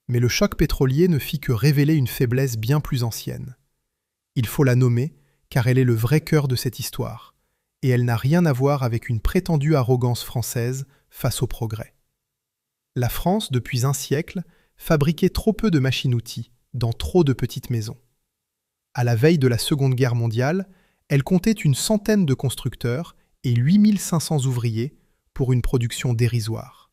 Mais le choc pétrolier ne fit que révéler une faiblesse bien plus ancienne. Il faut la nommer car elle est le vrai cœur de cette histoire, et elle n'a rien à voir avec une prétendue arrogance française face au progrès. La France, depuis un siècle, fabriquait trop peu de machines-outils, dans trop de petites maisons. À la veille de la Seconde Guerre mondiale, elle comptait une centaine de constructeurs et 8500 ouvriers pour une production dérisoire.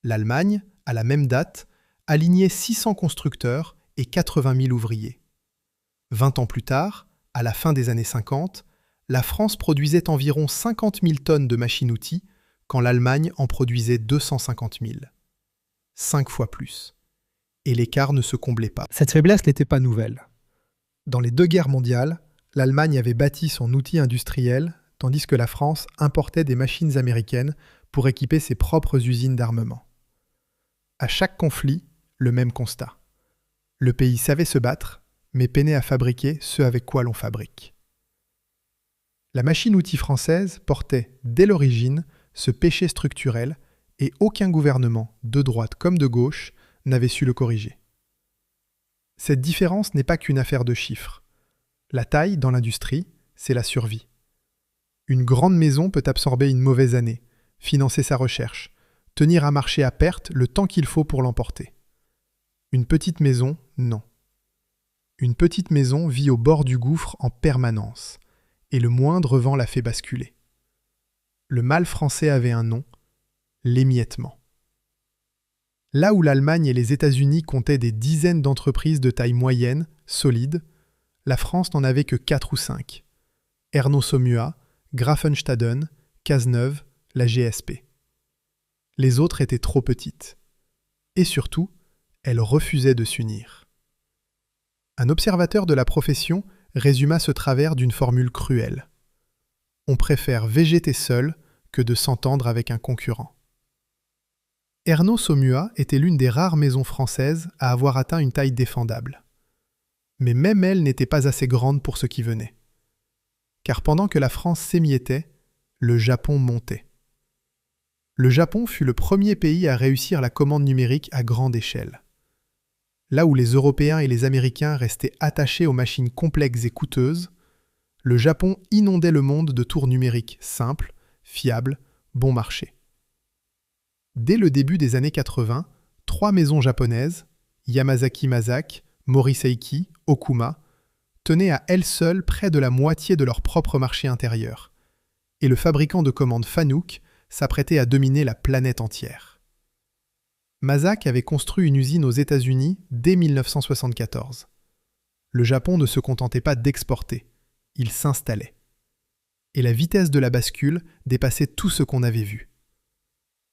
L'Allemagne, à la même date, alignait 600 constructeurs et 80 000 ouvriers. 20 ans plus tard, à la fin des années 50, la France produisait environ 50 000 tonnes de machines-outils quand l'Allemagne en produisait 250 000. 5 fois plus. Et l'écart ne se comblait pas. Cette faiblesse n'était pas nouvelle. Dans les deux guerres mondiales, l'Allemagne avait bâti son outil industriel, tandis que la France importait des machines américaines pour équiper ses propres usines d'armement. À chaque conflit, le même constat. Le pays savait se battre, mais peinait à fabriquer ce avec quoi l'on fabrique. La machine-outil française portait, dès l'origine, ce péché structurel et aucun gouvernement, de droite comme de gauche, n'avait su le corriger. Cette différence n'est pas qu'une affaire de chiffres. La taille, dans l'industrie, c'est la survie. Une grande maison peut absorber une mauvaise année, financer sa recherche, tenir un marché à perte le temps qu'il faut pour l'emporter. Une petite maison, non. Une petite maison vit au bord du gouffre en permanence, et le moindre vent la fait basculer. Le mal français avait un nom, l'émiettement. Là où l'Allemagne et les États-Unis comptaient des dizaines d'entreprises de taille moyenne, solides, la France n'en avait que 4 ou 5. Ernaud Saumua, Grafenstaden, Cazeneuve, la GSP. Les autres étaient trop petites. Et surtout, elles refusaient de s'unir. Un observateur de la profession résuma ce travers d'une formule cruelle. On préfère végéter seul que de s'entendre avec un concurrent. Ernaud Saumua était l'une des rares maisons françaises à avoir atteint une taille défendable. Mais même elle n'était pas assez grande pour ce qui venait. Car pendant que la France s'émiettait, le Japon montait. Le Japon fut le premier pays à réussir la commande numérique à grande échelle. Là où les Européens et les Américains restaient attachés aux machines complexes et coûteuses, le Japon inondait le monde de tours numériques simples, fiables, bon marché. Dès le début des années 80, 3 maisons japonaises, Yamazaki Masak, Moriseiki, Okuma, tenaient à elles seules près de la moitié de leur propre marché intérieur, et le fabricant de commandes Fanuc s'apprêtait à dominer la planète entière. Masak avait construit une usine aux États-Unis dès 1974. Le Japon ne se contentait pas d'exporter, il s'installait. Et la vitesse de la bascule dépassait tout ce qu'on avait vu.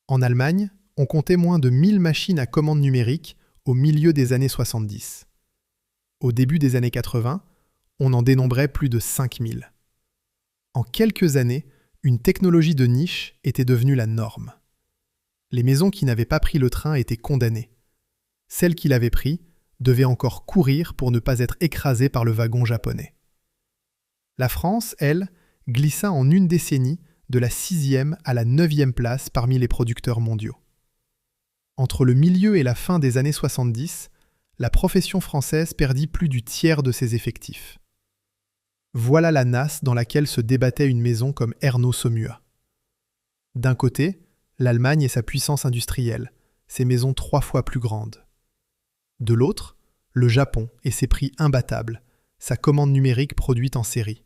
En Allemagne, on comptait moins de 1000 machines à commande numérique au milieu des années 70. Au début des années 80, on en dénombrait plus de 5000. En quelques années, une technologie de niche était devenue la norme. Les maisons qui n'avaient pas pris le train étaient condamnées. Celles qui l'avaient pris devaient encore courir pour ne pas être écrasées par le wagon japonais. La France, elle, glissa en une décennie de la 6e à la 9e place parmi les producteurs mondiaux. Entre le milieu et la fin des années 70, la profession française perdit plus du tiers de ses effectifs. Voilà la nasse dans laquelle se débattait une maison comme Ernaud Saumua. D'un côté, l'Allemagne et sa puissance industrielle, ses maisons 3 fois plus grandes. De l'autre, le Japon et ses prix imbattables, sa commande numérique produite en série.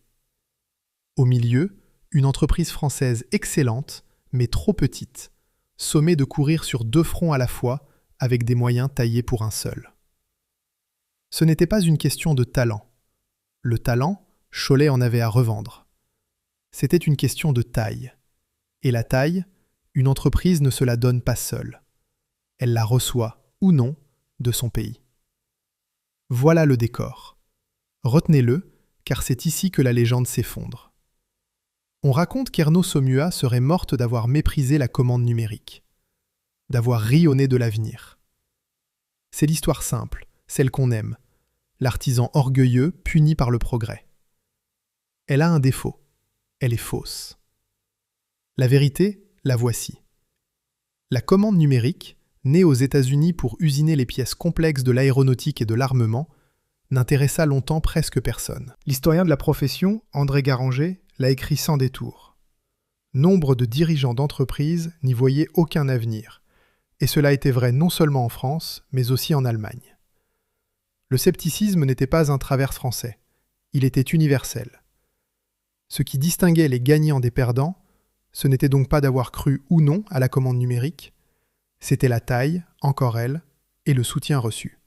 Au milieu, une entreprise française excellente, mais trop petite, sommée de courir sur 2 fronts à la fois avec des moyens taillés pour un seul. Ce n'était pas une question de talent. Le talent, Cholet en avait à revendre. C'était une question de taille. Et la taille, une entreprise ne se la donne pas seule. Elle la reçoit, ou non, de son pays. Voilà le décor. Retenez-le, car c'est ici que la légende s'effondre. On raconte qu'Ernaud Saumua serait morte d'avoir méprisé la commande numérique, d'avoir ri au nez de l'avenir. C'est l'histoire simple, celle qu'on aime, l'artisan orgueilleux puni par le progrès. Elle a un défaut, elle est fausse. La vérité, la voici. La commande numérique, née aux États-Unis pour usiner les pièces complexes de l'aéronautique et de l'armement, n'intéressa longtemps presque personne. L'historien de la profession, André Garanger, l'a écrit sans détour. Nombre de dirigeants d'entreprises n'y voyaient aucun avenir, et cela était vrai non seulement en France, mais aussi en Allemagne. Le scepticisme n'était pas un travers français, il était universel. Ce qui distinguait les gagnants des perdants, ce n'était donc pas d'avoir cru ou non à la commande numérique, c'était la taille, encore elle, et le soutien reçu.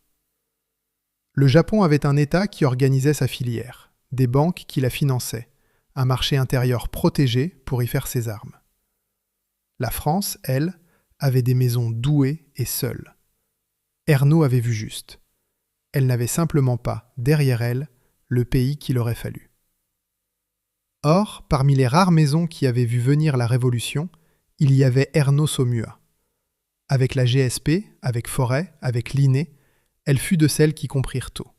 Le Japon avait un État qui organisait sa filière, des banques qui la finançaient, un marché intérieur protégé pour y faire ses armes. La France, elle, avait des maisons douées et seules. Ernaud avait vu juste. Elle n'avait simplement pas, derrière elle, le pays qu'il aurait fallu. Or, parmi les rares maisons qui avaient vu venir la Révolution, il y avait Ernaud Saumua. Avec la GSP, avec Forêt, avec Linné, elle fut de celles qui comprirent tôt.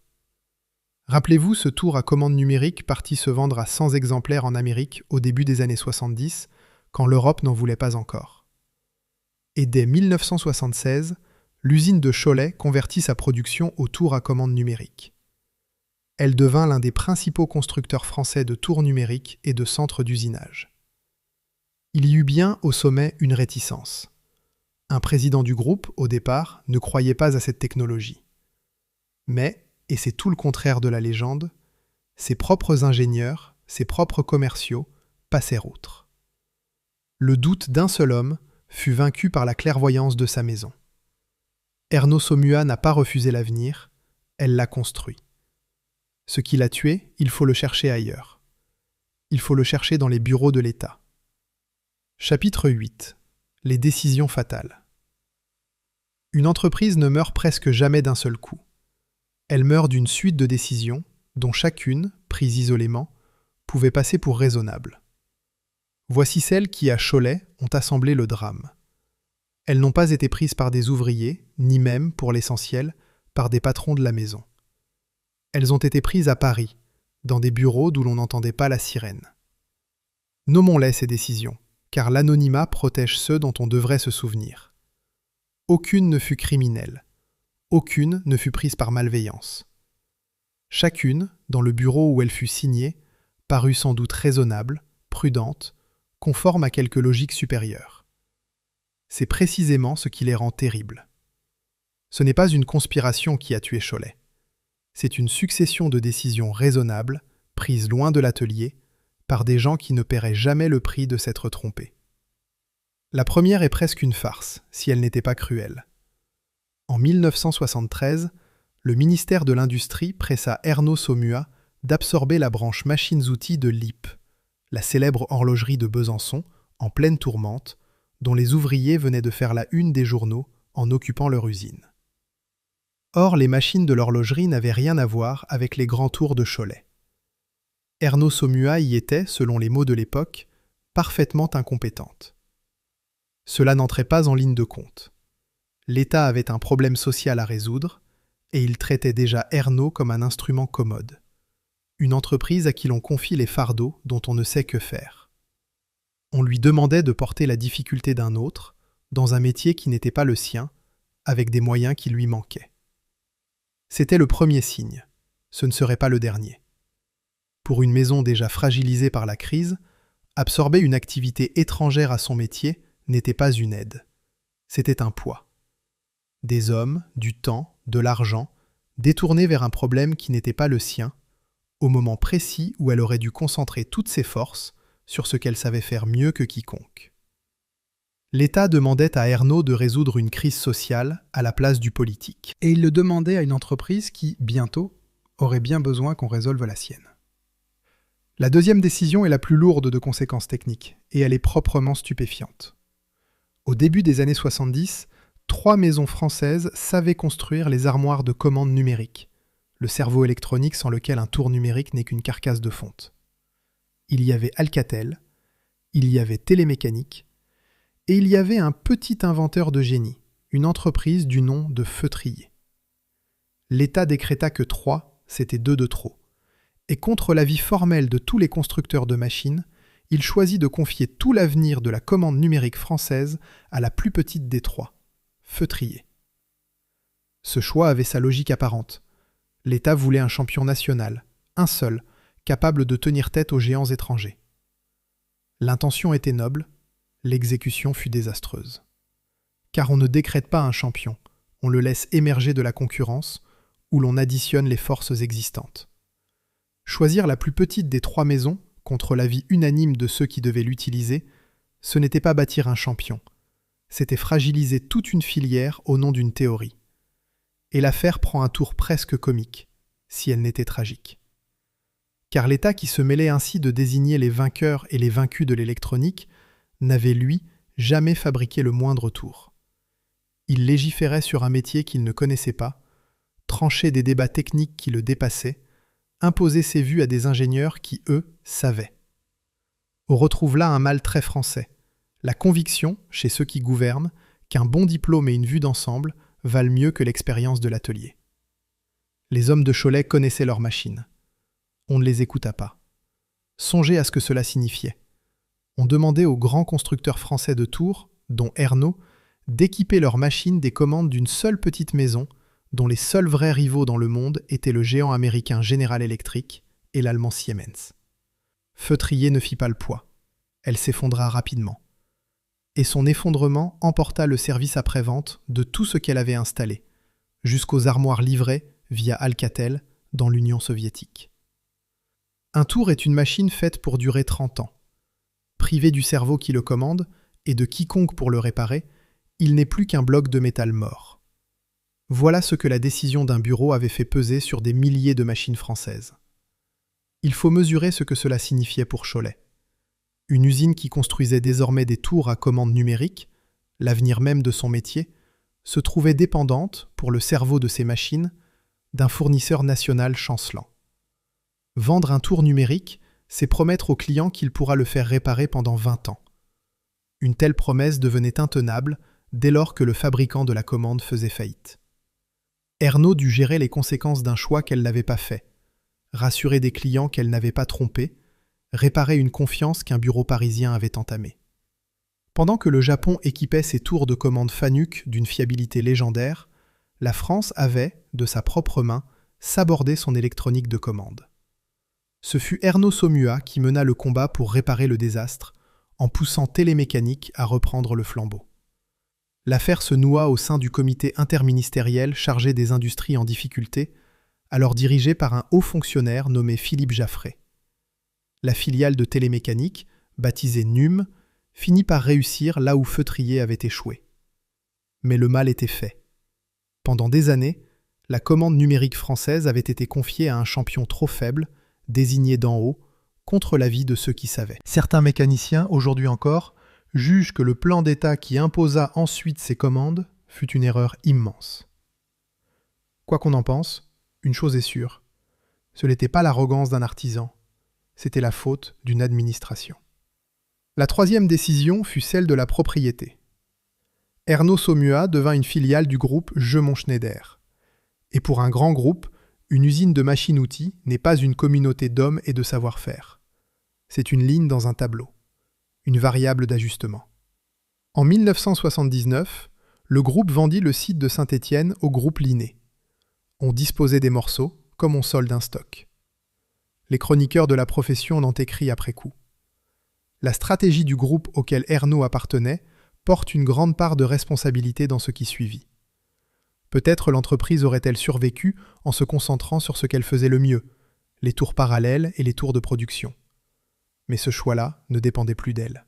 Rappelez-vous ce tour à commande numérique parti se vendre à 100 exemplaires en Amérique au début des années 70, quand l'Europe n'en voulait pas encore. Et dès 1976, l'usine de Cholet convertit sa production au tour à commande numérique. Elle devint l'un des principaux constructeurs français de tours numériques et de centres d'usinage. Il y eut bien au sommet une réticence. Un président du groupe, au départ, ne croyait pas à cette technologie. Mais, et c'est tout le contraire de la légende, ses propres ingénieurs, ses propres commerciaux passèrent outre. Le doute d'un seul homme fut vaincu par la clairvoyance de sa maison. Ernaud Saumua n'a pas refusé l'avenir, elle l'a construit. Ce qui l'a tué, il faut le chercher ailleurs. Il faut le chercher dans les bureaux de l'État. Chapitre 8. Les décisions fatales. Une entreprise ne meurt presque jamais d'un seul coup. Elle meurt d'une suite de décisions, dont chacune, prise isolément, pouvait passer pour raisonnable. Voici celles qui, à Cholet, ont assemblé le drame. Elles n'ont pas été prises par des ouvriers, ni même, pour l'essentiel, par des patrons de la maison. Elles ont été prises à Paris, dans des bureaux d'où l'on n'entendait pas la sirène. Nommons-les ces décisions, car l'anonymat protège ceux dont on devrait se souvenir. Aucune ne fut criminelle, aucune ne fut prise par malveillance. Chacune, dans le bureau où elle fut signée, parut sans doute raisonnable, prudente, conforme à quelque logique supérieure. C'est précisément ce qui les rend terribles. Ce n'est pas une conspiration qui a tué Cholet. C'est une succession de décisions raisonnables, prises loin de l'atelier, par des gens qui ne paieraient jamais le prix de s'être trompés. La première est presque une farce, si elle n'était pas cruelle. En 1973, le ministère de l'Industrie pressa Ernaud Saumua d'absorber la branche machines-outils de LIP, la célèbre horlogerie de Besançon, en pleine tourmente, dont les ouvriers venaient de faire la une des journaux en occupant leur usine. Or, les machines de l'horlogerie n'avaient rien à voir avec les grands tours de Cholet. Ernaud Saumua y était, selon les mots de l'époque, parfaitement incompétente. Cela n'entrait pas en ligne de compte. L'État avait un problème social à résoudre, et il traitait déjà Ernaud comme un instrument commode. Une entreprise à qui l'on confie les fardeaux dont on ne sait que faire. On lui demandait de porter la difficulté d'un autre, dans un métier qui n'était pas le sien, avec des moyens qui lui manquaient. C'était le premier signe, ce ne serait pas le dernier. Pour une maison déjà fragilisée par la crise, absorber une activité étrangère à son métier n'était pas une aide. C'était un poids. Des hommes, du temps, de l'argent, détournés vers un problème qui n'était pas le sien, au moment précis où elle aurait dû concentrer toutes ses forces sur ce qu'elle savait faire mieux que quiconque. L'État demandait à Ernaud de résoudre une crise sociale à la place du politique. Et il le demandait à une entreprise qui, bientôt, aurait bien besoin qu'on résolve la sienne. La deuxième décision est la plus lourde de conséquences techniques, et elle est proprement stupéfiante. Au début des années 70, 3 maisons françaises savaient construire les armoires de commande numériques, le cerveau électronique sans lequel un tour numérique n'est qu'une carcasse de fonte. Il y avait Alcatel, il y avait Télémécanique, et il y avait un petit inventeur de génie, une entreprise du nom de Feutrier. L'État décréta que 3, c'était 2 de trop, et contre l'avis formel de tous les constructeurs de machines, il choisit de confier tout l'avenir de la commande numérique française à la plus petite des 3, Feutrier. Ce choix avait sa logique apparente. L'État voulait un champion national, un seul, capable de tenir tête aux géants étrangers. L'intention était noble, l'exécution fut désastreuse. Car on ne décrète pas un champion, on le laisse émerger de la concurrence, où l'on additionne les forces existantes. Choisir la plus petite des 3 maisons, contre l'avis unanime de ceux qui devaient l'utiliser, ce n'était pas bâtir un champion, c'était fragiliser toute une filière au nom d'une théorie. Et l'affaire prend un tour presque comique, si elle n'était tragique. Car l'État qui se mêlait ainsi de désigner les vainqueurs et les vaincus de l'électronique n'avait, lui, jamais fabriqué le moindre tour. Il légiférait sur un métier qu'il ne connaissait pas, tranchait des débats techniques qui le dépassaient, imposait ses vues à des ingénieurs qui, eux, savaient. On retrouve là un mal très français, la conviction, chez ceux qui gouvernent, qu'un bon diplôme et une vue d'ensemble valent mieux que l'expérience de l'atelier. Les hommes de Cholet connaissaient leurs machines. On ne les écouta pas. Songez à ce que cela signifiait. On demandait aux grands constructeurs français de tours, dont Ernaud, d'équiper leurs machines des commandes d'une seule petite maison, dont les seuls vrais rivaux dans le monde étaient le géant américain General Electric et l'allemand Siemens. Feutrier ne fit pas le poids. Elle s'effondra rapidement. Et son effondrement emporta le service après-vente de tout ce qu'elle avait installé, jusqu'aux armoires livrées via Alcatel dans l'Union soviétique. Un tour est une machine faite pour durer 30 ans. Privé du cerveau qui le commande et de quiconque pour le réparer, il n'est plus qu'un bloc de métal mort. Voilà ce que la décision d'un bureau avait fait peser sur des milliers de machines françaises. Il faut mesurer ce que cela signifiait pour Cholet. Une usine qui construisait désormais des tours à commande numérique, l'avenir même de son métier, se trouvait dépendante, pour le cerveau de ses machines, d'un fournisseur national chancelant. Vendre un tour numérique, c'est promettre au client qu'il pourra le faire réparer pendant 20 ans. Une telle promesse devenait intenable dès lors que le fabricant de la commande faisait faillite. Ernaud dut gérer les conséquences d'un choix qu'elle n'avait pas fait, rassurer des clients qu'elle n'avait pas trompés, réparer une confiance qu'un bureau parisien avait entamée. Pendant que le Japon équipait ses tours de commande Fanuc d'une fiabilité légendaire, la France avait, de sa propre main, sabordé son électronique de commande. Ce fut Ernaud Saumua qui mena le combat pour réparer le désastre, en poussant Télémécanique à reprendre le flambeau. L'affaire se noua au sein du comité interministériel chargé des industries en difficulté, alors dirigé par un haut fonctionnaire nommé Philippe Jaffray. La filiale de Télémécanique, baptisée NUM, finit par réussir là où Feutrier avait échoué. Mais le mal était fait. Pendant des années, la commande numérique française avait été confiée à un champion trop faible, désigné d'en haut, contre l'avis de ceux qui savaient. Certains mécaniciens, aujourd'hui encore, jugent que le plan d'État qui imposa ensuite ces commandes fut une erreur immense. Quoi qu'on en pense, une chose est sûre, ce n'était pas l'arrogance d'un artisan, c'était la faute d'une administration. La troisième décision fut celle de la propriété. Ernaud Saumua devint une filiale du groupe Gemont Schneider. Et pour un grand groupe, une usine de machines-outils n'est pas une communauté d'hommes et de savoir-faire. C'est une ligne dans un tableau, une variable d'ajustement. En 1979, le groupe vendit le site de Saint-Étienne au groupe Linné. On disposait des morceaux, comme on solde un stock. Les chroniqueurs de la profession en ont écrit après coup. La stratégie du groupe auquel Ernaud appartenait porte une grande part de responsabilité dans ce qui suivit. Peut-être l'entreprise aurait-elle survécu en se concentrant sur ce qu'elle faisait le mieux, les tours parallèles et les tours de production. Mais ce choix-là ne dépendait plus d'elle.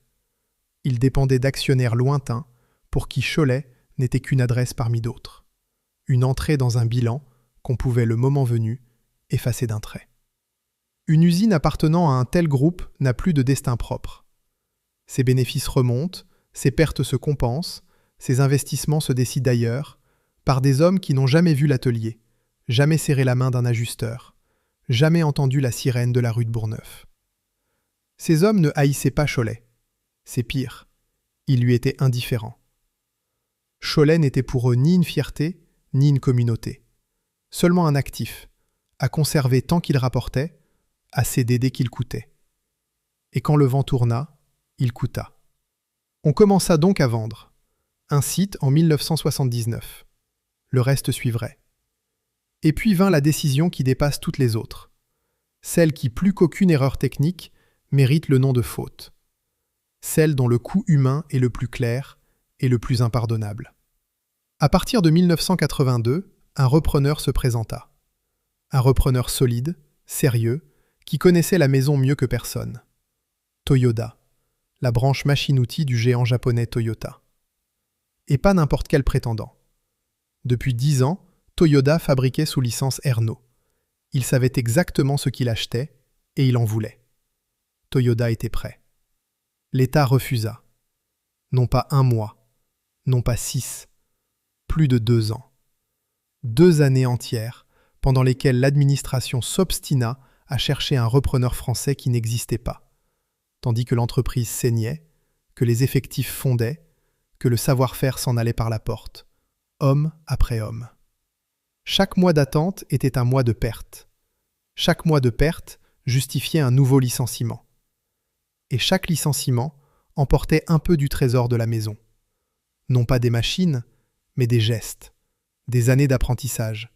Il dépendait d'actionnaires lointains pour qui Cholet n'était qu'une adresse parmi d'autres. Une entrée dans un bilan qu'on pouvait, le moment venu, effacer d'un trait. Une usine appartenant à un tel groupe n'a plus de destin propre. Ses bénéfices remontent, Ses pertes se compensent, ses investissements se décident ailleurs, par des hommes qui n'ont jamais vu l'atelier, jamais serré la main d'un ajusteur, jamais entendu la sirène de la rue de Bourgneuf. Ces hommes ne haïssaient pas Cholet. C'est pire, ils lui étaient indifférents. Cholet n'était pour eux ni une fierté, ni une communauté. Seulement un actif, à conserver tant qu'il rapportait, à céder dès qu'il coûtait. Et quand le vent tourna, il coûta. On commença donc à vendre. Un site en 1979. Le reste suivrait. Et puis vint la décision qui dépasse toutes les autres. Celle qui, plus qu'aucune erreur technique, mérite le nom de faute. Celle dont le coût humain est le plus clair et le plus impardonnable. À partir de 1982, un repreneur se présenta. Un repreneur solide, sérieux, qui connaissait la maison mieux que personne. Toyoda, la branche machine-outil du géant japonais Toyota. Et pas n'importe quel prétendant. Depuis 10 ans, Toyoda fabriquait sous licence Erno. Il savait exactement ce qu'il achetait et il en voulait. Toyoda était prêt. L'État refusa. Non pas 1 mois, non pas 6, plus de 2 ans. 2 années entières, pendant lesquelles l'administration s'obstina à chercher un repreneur français qui n'existait pas, tandis que l'entreprise saignait, que les effectifs fondaient, que le savoir-faire s'en allait par la porte, homme après homme. Chaque mois d'attente était un mois de perte. Chaque mois de perte justifiait un nouveau licenciement. Et chaque licenciement emportait un peu du trésor de la maison. Non pas des machines, mais des gestes, des années d'apprentissage,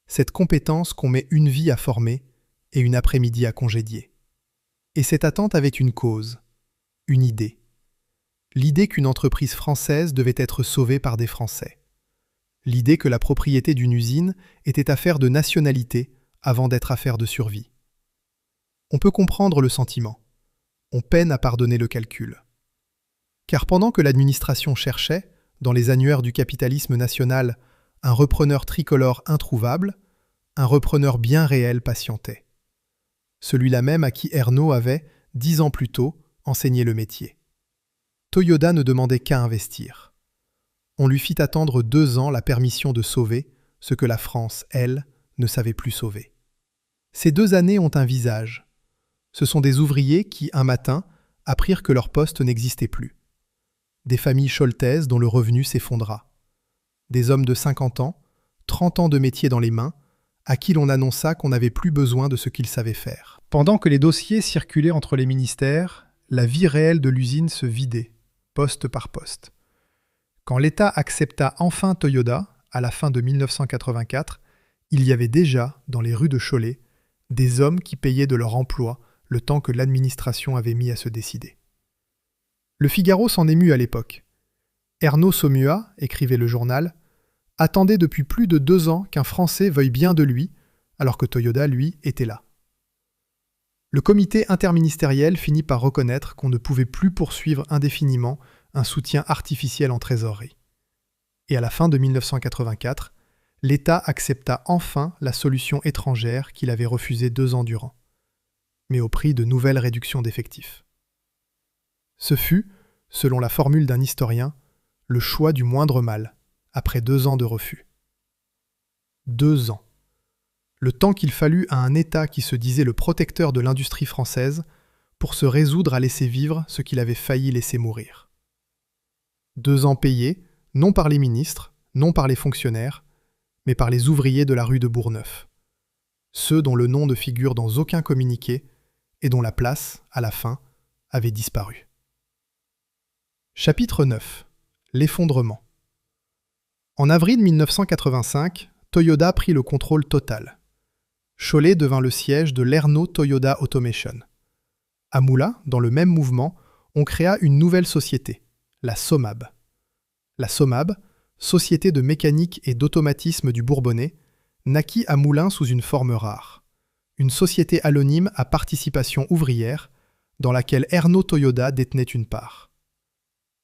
cette compétence qu'on met une vie à former et une après-midi à congédier. Et cette attente avait une cause, une idée. L'idée qu'une entreprise française devait être sauvée par des Français. L'idée que la propriété d'une usine était affaire de nationalité avant d'être affaire de survie. On peut comprendre le sentiment. On peine à pardonner le calcul. Car pendant que l'administration cherchait, dans les annuaires du capitalisme national, un repreneur tricolore introuvable, un repreneur bien réel patientait. Celui-là même à qui Erno avait, 10 ans plus tôt, enseigné le métier. Toyoda ne demandait qu'à investir. On lui fit attendre 2 ans la permission de sauver ce que la France, elle, ne savait plus sauver. Ces 2 années ont un visage. Ce sont des ouvriers qui, un matin, apprirent que leur poste n'existait plus. Des familles choltaises dont le revenu s'effondra. Des hommes de 50 ans, 30 ans de métier dans les mains, à qui l'on annonça qu'on n'avait plus besoin de ce qu'ils savaient faire. Pendant que les dossiers circulaient entre les ministères, la vie réelle de l'usine se vidait, poste par poste. Quand l'État accepta enfin Toyoda, à la fin de 1984, il y avait déjà, dans les rues de Cholet, des hommes qui payaient de leur emploi le temps que l'administration avait mis à se décider. Le Figaro s'en émut à l'époque. Erno Saumua, écrivait le journal, attendait depuis plus de 2 ans qu'un Français veuille bien de lui, alors que Toyoda, lui, était là. Le comité interministériel finit par reconnaître qu'on ne pouvait plus poursuivre indéfiniment un soutien artificiel en trésorerie. Et à la fin de 1984, l'État accepta enfin la solution étrangère qu'il avait refusée 2 ans durant, mais au prix de nouvelles réductions d'effectifs. Ce fut, selon la formule d'un historien, le choix du moindre mal, après 2 ans de refus. 2 ans. Le temps qu'il fallut à un État qui se disait le protecteur de l'industrie française pour se résoudre à laisser vivre ce qu'il avait failli laisser mourir. 2 ans payés, non par les ministres, non par les fonctionnaires, mais par les ouvriers de la rue de Bourgneuf. Ceux dont le nom ne figure dans aucun communiqué et dont la place, à la fin, avait disparu. Chapitre 9. L'effondrement. En avril 1985, Toyoda prit le contrôle total. Cholet devint le siège de l'Erno Toyoda Automation. À Moulins, dans le même mouvement, on créa une nouvelle société, la SOMAB. La SOMAB, Société de mécanique et d'automatisme du Bourbonnais, naquit à Moulins sous une forme rare. Une société anonyme à participation ouvrière, dans laquelle Erno Toyoda détenait une part.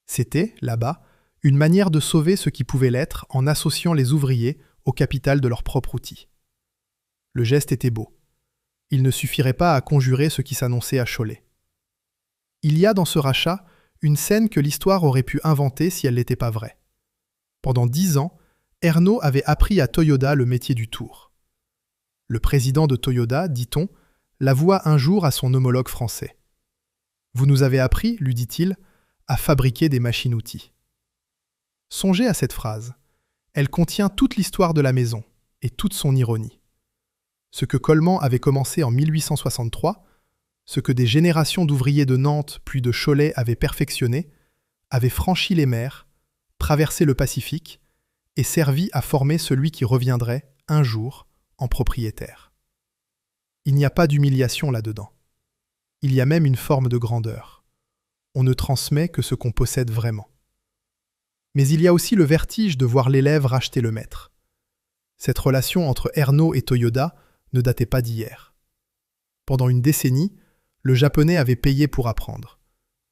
C'était, là-bas, une manière de sauver ce qui pouvait l'être en associant les ouvriers au capital de leur propre outil. Le geste était beau. Il ne suffirait pas à conjurer ce qui s'annonçait à Cholet. Il y a dans ce rachat une scène que l'histoire aurait pu inventer si elle n'était pas vraie. Pendant 10 ans, Erno avait appris à Toyoda le métier du tour. Le président de Toyoda, dit-on, l'avoua un jour à son homologue français. « Vous nous avez appris, lui dit-il, à fabriquer des machines-outils. » Songez à cette phrase. Elle contient toute l'histoire de la maison et toute son ironie. Ce que Coleman avait commencé en 1863, ce que des générations d'ouvriers de Nantes puis de Cholet avaient perfectionné, avait franchi les mers, traversé le Pacifique et servi à former celui qui reviendrait, un jour, en propriétaire. Il n'y a pas d'humiliation là-dedans. Il y a même une forme de grandeur. On ne transmet que ce qu'on possède vraiment. Mais il y a aussi le vertige de voir l'élève racheter le maître. Cette relation entre Erno et Toyoda ne datait pas d'hier. Pendant une décennie, le Japonais avait payé pour apprendre,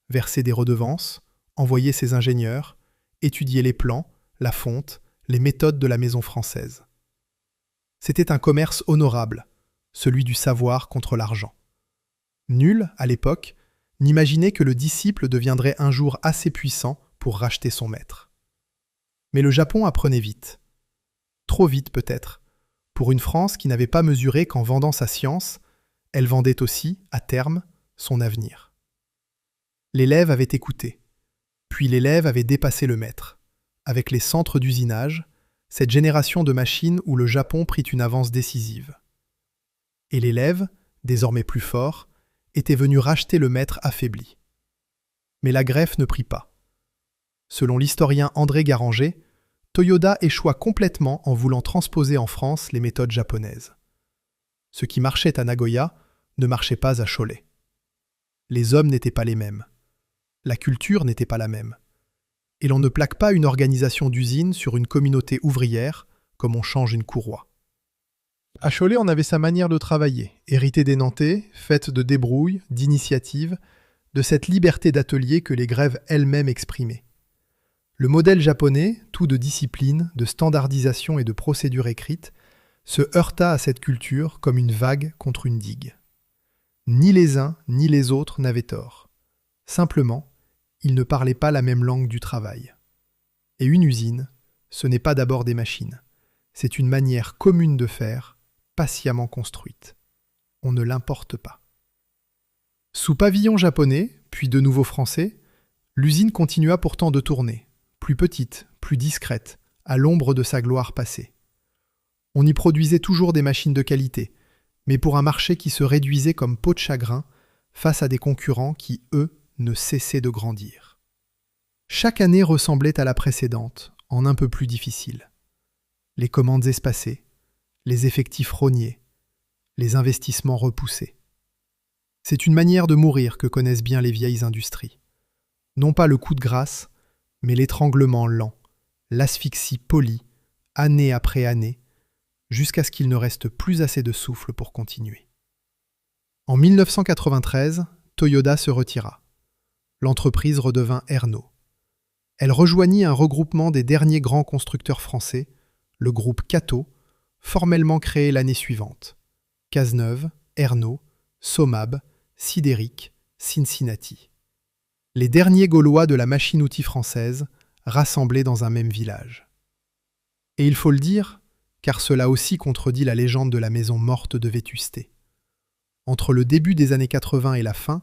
versé des redevances, envoyé ses ingénieurs, étudié les plans, la fonte, les méthodes de la maison française. C'était un commerce honorable, celui du savoir contre l'argent. Nul, à l'époque, n'imaginait que le disciple deviendrait un jour assez puissant pour racheter son maître. Mais le Japon apprenait vite. Trop vite peut-être, pour une France qui n'avait pas mesuré qu'en vendant sa science, elle vendait aussi, à terme, son avenir. L'élève avait écouté, puis l'élève avait dépassé le maître, avec les centres d'usinage, cette génération de machines où le Japon prit une avance décisive. Et l'élève, désormais plus fort, était venu racheter le maître affaibli. Mais la greffe ne prit pas. Selon l'historien André Garanger, Toyoda échoua complètement en voulant transposer en France les méthodes japonaises. Ce qui marchait à Nagoya ne marchait pas à Cholet. Les hommes n'étaient pas les mêmes. La culture n'était pas la même. Et l'on ne plaque pas une organisation d'usine sur une communauté ouvrière comme on change une courroie. À Cholet, on avait sa manière de travailler, héritée des Nantais, faite de débrouille, d'initiative, de cette liberté d'atelier que les grèves elles-mêmes exprimaient. Le modèle japonais, tout de discipline, de standardisation et de procédures écrites, se heurta à cette culture comme une vague contre une digue. Ni les uns ni les autres n'avaient tort. Simplement, ils ne parlaient pas la même langue du travail. Et une usine, ce n'est pas d'abord des machines. C'est une manière commune de faire, patiemment construite. On ne l'importe pas. Sous pavillon japonais, puis de nouveau français, l'usine continua pourtant de tourner, plus petite, plus discrète, à l'ombre de sa gloire passée. On y produisait toujours des machines de qualité, mais pour un marché qui se réduisait comme peau de chagrin face à des concurrents qui, eux, ne cessaient de grandir. Chaque année ressemblait à la précédente, en un peu plus difficile. Les commandes espacées, les effectifs rognés, les investissements repoussés. C'est une manière de mourir que connaissent bien les vieilles industries. Non pas le coup de grâce, mais l'étranglement lent, l'asphyxie polie, année après année, jusqu'à ce qu'il ne reste plus assez de souffle pour continuer. En 1993, Toyoda se retira. L'entreprise redevint Erno. Elle rejoignit un regroupement des derniers grands constructeurs français, le groupe Kato, formellement créé l'année suivante. Cazeneuve, Erno, Somab, Sidéric, Cincinnati. Les derniers Gaulois de la machine-outil française rassemblés dans un même village. Et il faut le dire, car cela aussi contredit la légende de la maison morte de vétusté. Entre le début des années 80 et la fin,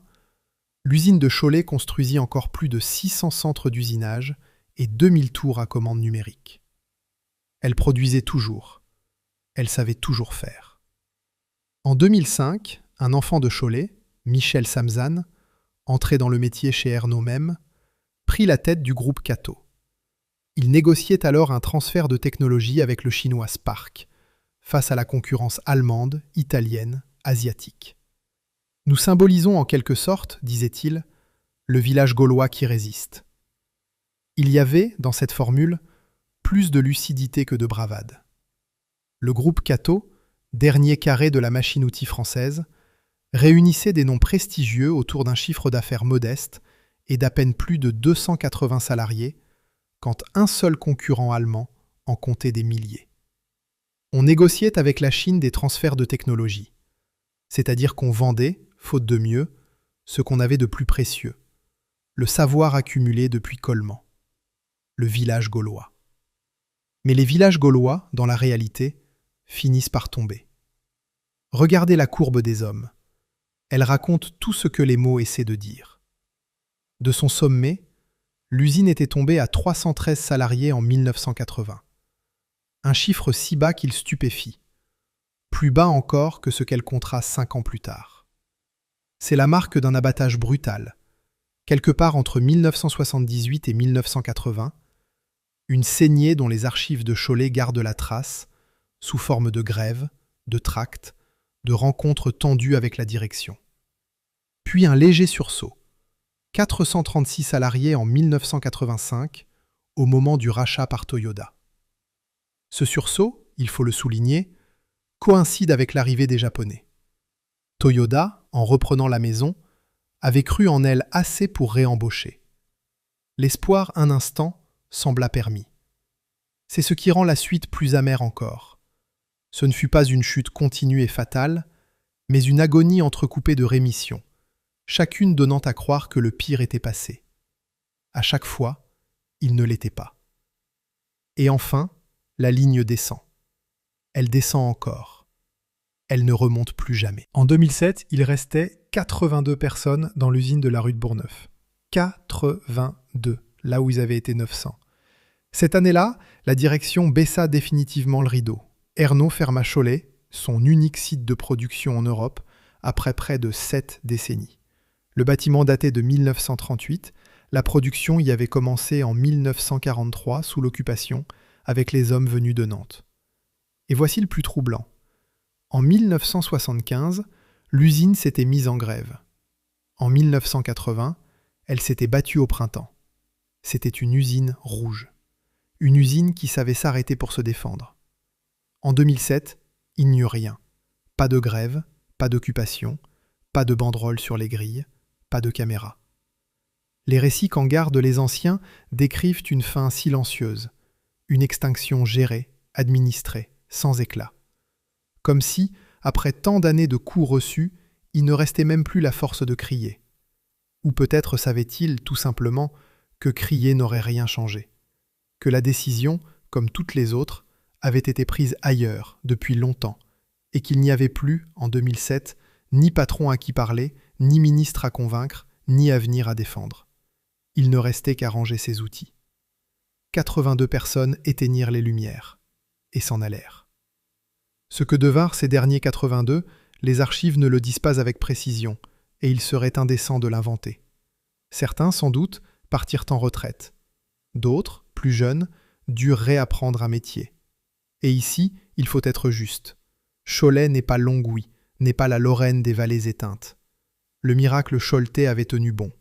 l'usine de Cholet construisit encore plus de 600 centres d'usinage et 2000 tours à commande numérique. Elle produisait toujours. Elle savait toujours faire. En 2005, un enfant de Cholet, Michel Samzan, entré dans le métier chez Erno même, prit la tête du groupe Kato. Il négociait alors un transfert de technologie avec le chinois Spark, face à la concurrence allemande, italienne, asiatique. Nous symbolisons en quelque sorte, disait-il, le village gaulois qui résiste. Il y avait, dans cette formule, plus de lucidité que de bravade. Le groupe Kato, dernier carré de la machine-outil française, réunissait des noms prestigieux autour d'un chiffre d'affaires modeste et d'à peine plus de 280 salariés, quand un seul concurrent allemand en comptait des milliers. On négociait avec la Chine des transferts de technologie, c'est-à-dire qu'on vendait, faute de mieux, ce qu'on avait de plus précieux, le savoir accumulé depuis Coleman, le village gaulois. Mais les villages gaulois, dans la réalité, finissent par tomber. Regardez la courbe des hommes. Elle raconte tout ce que les mots essaient de dire. De son sommet, l'usine était tombée à 313 salariés en 1980. Un chiffre si bas qu'il stupéfie. Plus bas encore que ce qu'elle comptera 5 ans plus tard. C'est la marque d'un abattage brutal. Quelque part entre 1978 et 1980, une saignée dont les archives de Cholet gardent la trace, sous forme de grève, de tracts, de rencontres tendues avec la direction. Puis un léger sursaut. 436 salariés en 1985, au moment du rachat par Toyota. Ce sursaut, il faut le souligner, coïncide avec l'arrivée des Japonais. Toyota, en reprenant la maison, avait cru en elle assez pour réembaucher. L'espoir, un instant, sembla permis. C'est ce qui rend la suite plus amère encore. Ce ne fut pas une chute continue et fatale, mais une agonie entrecoupée de rémissions, chacune donnant à croire que le pire était passé. À chaque fois, il ne l'était pas. Et enfin, la ligne descend. Elle descend encore. Elle ne remonte plus jamais. En 2007, il restait 82 personnes dans l'usine de la rue de Bourgneuf. 82, là où ils avaient été 900. Cette année-là, la direction baissa définitivement le rideau. Ernaud ferma Cholet, son unique site de production en Europe, après près de 7 décennies. Le bâtiment datait de 1938, la production y avait commencé en 1943 sous l'occupation, avec les hommes venus de Nantes. Et voici le plus troublant. En 1975, l'usine s'était mise en grève. En 1980, elle s'était battue au printemps. C'était une usine rouge. Une usine qui savait s'arrêter pour se défendre. En 2007, il n'y eut rien. Pas de grève, pas d'occupation, pas de banderoles sur les grilles, pas de caméra. Les récits qu'en gardent les anciens décrivent une fin silencieuse, une extinction gérée, administrée, sans éclat. Comme si, après tant d'années de coups reçus, il ne restait même plus la force de crier. Ou peut-être savait-il tout simplement que crier n'aurait rien changé, que la décision, comme toutes les autres, avait été prise ailleurs depuis longtemps, et qu'il n'y avait plus, en 2007, ni patron à qui parler, ni ministre à convaincre, ni avenir à défendre. Il ne restait qu'à ranger ses outils. 82 personnes éteignirent les lumières, et s'en allèrent. Ce que devinrent ces derniers 82, les archives ne le disent pas avec précision, et il serait indécent de l'inventer. Certains, sans doute, partirent en retraite. D'autres, plus jeunes, durent réapprendre un métier. Et ici, il faut être juste. Cholet n'est pas Longwy, n'est pas la Lorraine des vallées éteintes. Le miracle choletais avait tenu bon.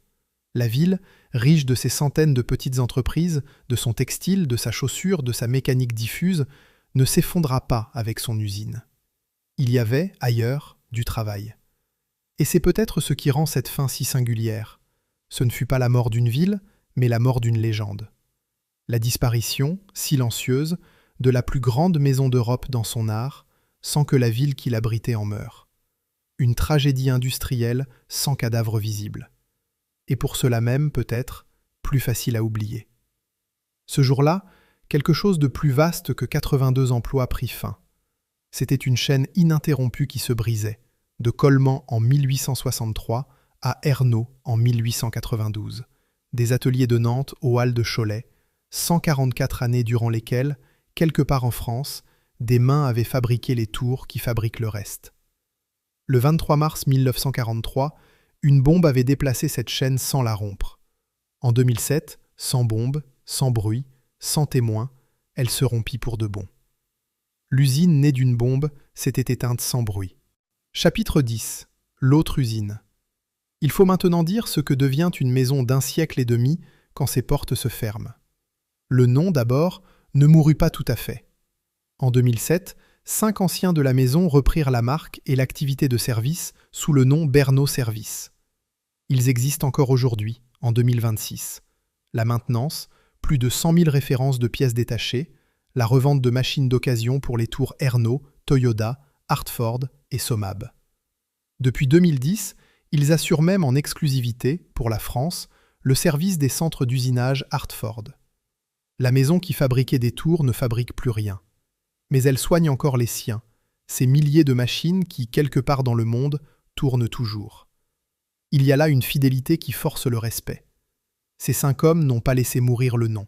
La ville, riche de ses centaines de petites entreprises, de son textile, de sa chaussure, de sa mécanique diffuse, ne s'effondra pas avec son usine. Il y avait, ailleurs, du travail. Et c'est peut-être ce qui rend cette fin si singulière. Ce ne fut pas la mort d'une ville, mais la mort d'une légende. La disparition, silencieuse, de la plus grande maison d'Europe dans son art, sans que la ville qui l'abritait en meure. Une tragédie industrielle sans cadavre visible. Et pour cela même, peut-être, plus facile à oublier. Ce jour-là, quelque chose de plus vaste que 82 emplois prit fin. C'était une chaîne ininterrompue qui se brisait, de Coleman en 1863 à Ernaud en 1892, des ateliers de Nantes aux Halles de Cholet, 144 années durant lesquelles, quelque part en France, des mains avaient fabriqué les tours qui fabriquent le reste. Le 23 mars 1943, une bombe avait déplacé cette chaîne sans la rompre. En 2007, sans bombe, sans bruit, sans témoin, elle se rompit pour de bon. L'usine née d'une bombe s'était éteinte sans bruit. Chapitre 10. L'autre usine. Il faut maintenant dire ce que devient une maison d'un siècle et demi quand ses portes se ferment. Le nom, d'abord, ne mourut pas tout à fait. En 2007, 5 anciens de la maison reprirent la marque et l'activité de service sous le nom Bernot Service. Ils existent encore aujourd'hui, en 2026. La maintenance, plus de 100 000 références de pièces détachées, la revente de machines d'occasion pour les tours Ernaud, Toyota, Hartford et Somab. Depuis 2010, ils assurent même en exclusivité, pour la France, le service des centres d'usinage Hartford. La maison qui fabriquait des tours ne fabrique plus rien. Mais elle soigne encore les siens, ces milliers de machines qui, quelque part dans le monde, tournent toujours. Il y a là une fidélité qui force le respect. Ces 5 hommes n'ont pas laissé mourir le nom.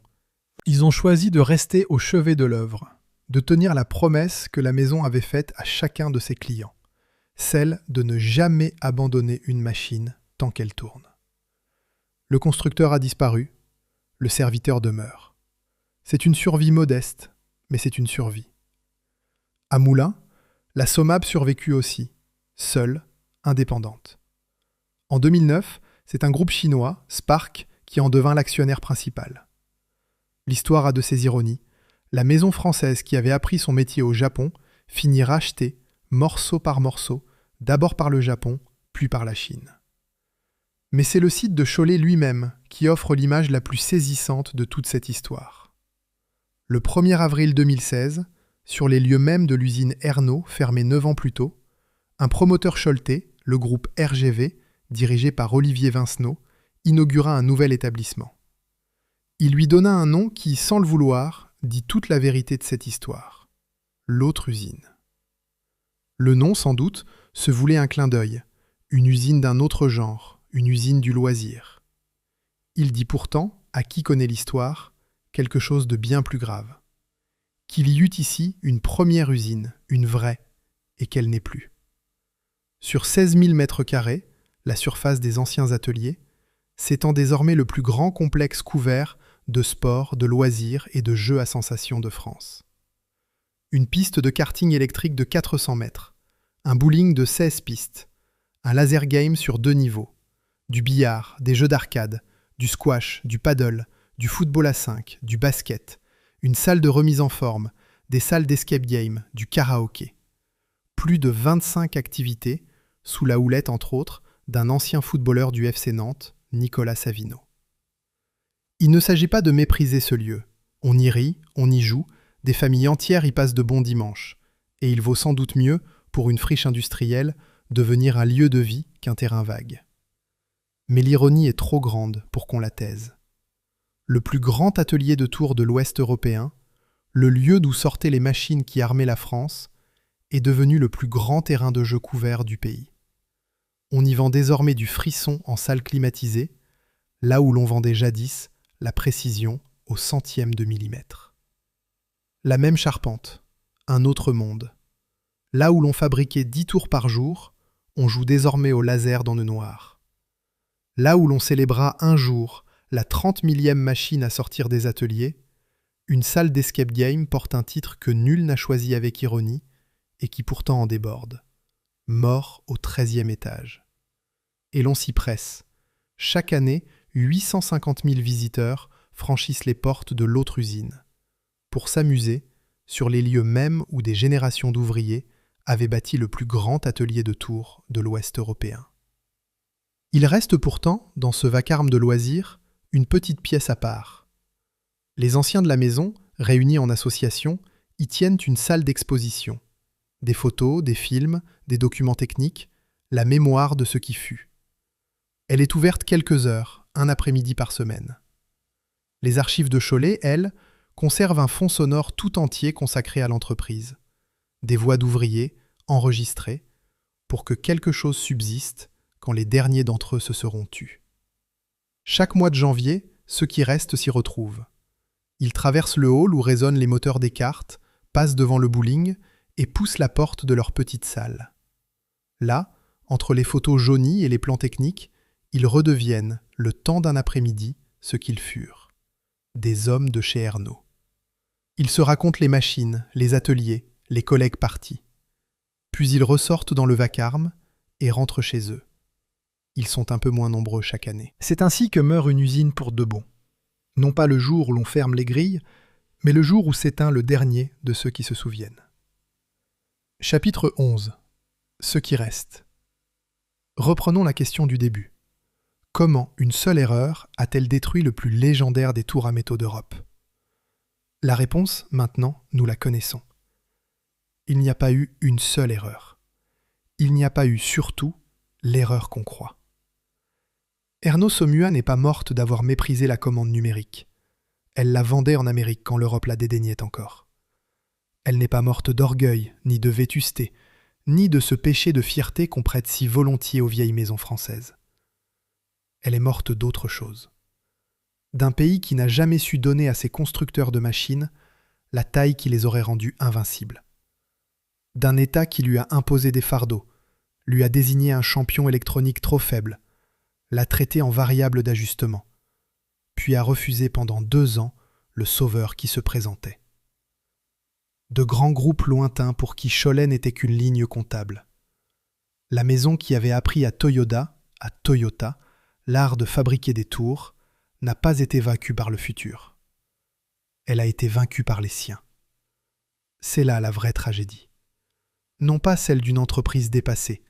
Ils ont choisi de rester au chevet de l'œuvre, de tenir la promesse que la maison avait faite à chacun de ses clients, celle de ne jamais abandonner une machine tant qu'elle tourne. Le constructeur a disparu, le serviteur demeure. C'est une survie modeste, mais c'est une survie. À Moulins, la Somab survécut aussi, seule, indépendante. En 2009, c'est un groupe chinois, Spark, qui en devint l'actionnaire principal. L'histoire a de ses ironies. La maison française qui avait appris son métier au Japon finit rachetée, morceau par morceau, d'abord par le Japon, puis par la Chine. Mais c'est le site de Cholet lui-même qui offre l'image la plus saisissante de toute cette histoire. Le 1er avril 2016, sur les lieux mêmes de l'usine Ernaud, fermée 9 ans plus tôt, un promoteur choletais, le groupe RGV, dirigé par Olivier Vincenot, inaugura un nouvel établissement. Il lui donna un nom qui, sans le vouloir, dit toute la vérité de cette histoire. L'autre usine. Le nom, sans doute, se voulait un clin d'œil, une usine d'un autre genre, une usine du loisir. Il dit pourtant, à qui connaît l'histoire, quelque chose de bien plus grave. Qu'il y eut ici une première usine, une vraie, et qu'elle n'est plus. Sur 16 000 mètres carrés, la surface des anciens ateliers, s'étend désormais le plus grand complexe couvert de sport, de loisirs et de jeux à sensations de France. Une piste de karting électrique de 400 mètres, un bowling de 16 pistes, un laser game sur 2 niveaux, du billard, des jeux d'arcade, du squash, du paddle, du football à 5, du basket, une salle de remise en forme, des salles d'escape game, du karaoké. Plus de 25 activités, sous la houlette entre autres d'un ancien footballeur du FC Nantes, Nicolas Savino. Il ne s'agit pas de mépriser ce lieu. On y rit, on y joue, des familles entières y passent de bons dimanches, et il vaut sans doute mieux, pour une friche industrielle, devenir un lieu de vie qu'un terrain vague. Mais l'ironie est trop grande pour qu'on la taise. Le plus grand atelier de tours de l'Ouest européen, le lieu d'où sortaient les machines qui armaient la France, est devenu le plus grand terrain de jeu couvert du pays. On y vend désormais du frisson en salle climatisée, là où l'on vendait jadis la précision au centième de millimètre. La même charpente, un autre monde. Là où l'on fabriquait 10 tours par jour, on joue désormais au laser dans le noir. Là où l'on célébra un jour la 30 millième machine à sortir des ateliers, une salle d'escape game porte un titre que nul n'a choisi avec ironie et qui pourtant en déborde. Mort au 13e étage. Et l'on s'y presse. Chaque année, 850 000 visiteurs franchissent les portes de l'autre usine, pour s'amuser sur les lieux mêmes où des générations d'ouvriers avaient bâti le plus grand atelier de tours de l'Ouest européen. Il reste pourtant, dans ce vacarme de loisirs, une petite pièce à part. Les anciens de la maison, réunis en association, y tiennent une salle d'exposition. Des photos, des films, des documents techniques, la mémoire de ce qui fut. Elle est ouverte quelques heures, un après-midi par semaine. Les archives de Cholet, elles, conservent un fond sonore tout entier consacré à l'entreprise. Des voix d'ouvriers, enregistrées, pour que quelque chose subsiste quand les derniers d'entre eux se seront tus. Chaque mois de janvier, ceux qui restent s'y retrouvent. Ils traversent le hall où résonnent les moteurs des cartes, passent devant le bowling et poussent la porte de leur petite salle. Là, entre les photos jaunies et les plans techniques, ils redeviennent, le temps d'un après-midi, ce qu'ils furent. Des hommes de chez Ernaud. Ils se racontent les machines, les ateliers, les collègues partis. Puis ils ressortent dans le vacarme et rentrent chez eux. Ils sont un peu moins nombreux chaque année. C'est ainsi que meurt une usine pour de bon. Non pas le jour où l'on ferme les grilles, mais le jour où s'éteint le dernier de ceux qui se souviennent. Chapitre 11. Ce qui reste. Reprenons la question du début. Comment une seule erreur a-t-elle détruit le plus légendaire des tours à métaux d'Europe ? La réponse, maintenant, nous la connaissons. Il n'y a pas eu une seule erreur. Il n'y a pas eu surtout l'erreur qu'on croit. Ernaud Saumua n'est pas morte d'avoir méprisé la commande numérique. Elle la vendait en Amérique quand l'Europe la dédaignait encore. Elle n'est pas morte d'orgueil, ni de vétusté, ni de ce péché de fierté qu'on prête si volontiers aux vieilles maisons françaises. Elle est morte d'autre chose. D'un pays qui n'a jamais su donner à ses constructeurs de machines la taille qui les aurait rendus invincibles. D'un État qui lui a imposé des fardeaux, lui a désigné un champion électronique trop faible, l'a traité en variable d'ajustement, puis a refusé pendant 2 ans le sauveur qui se présentait. De grands groupes lointains pour qui Cholet n'était qu'une ligne comptable. La maison qui avait appris à Toyota, l'art de fabriquer des tours, n'a pas été vaincue par le futur. Elle a été vaincue par les siens. C'est là la vraie tragédie. Non pas celle d'une entreprise dépassée,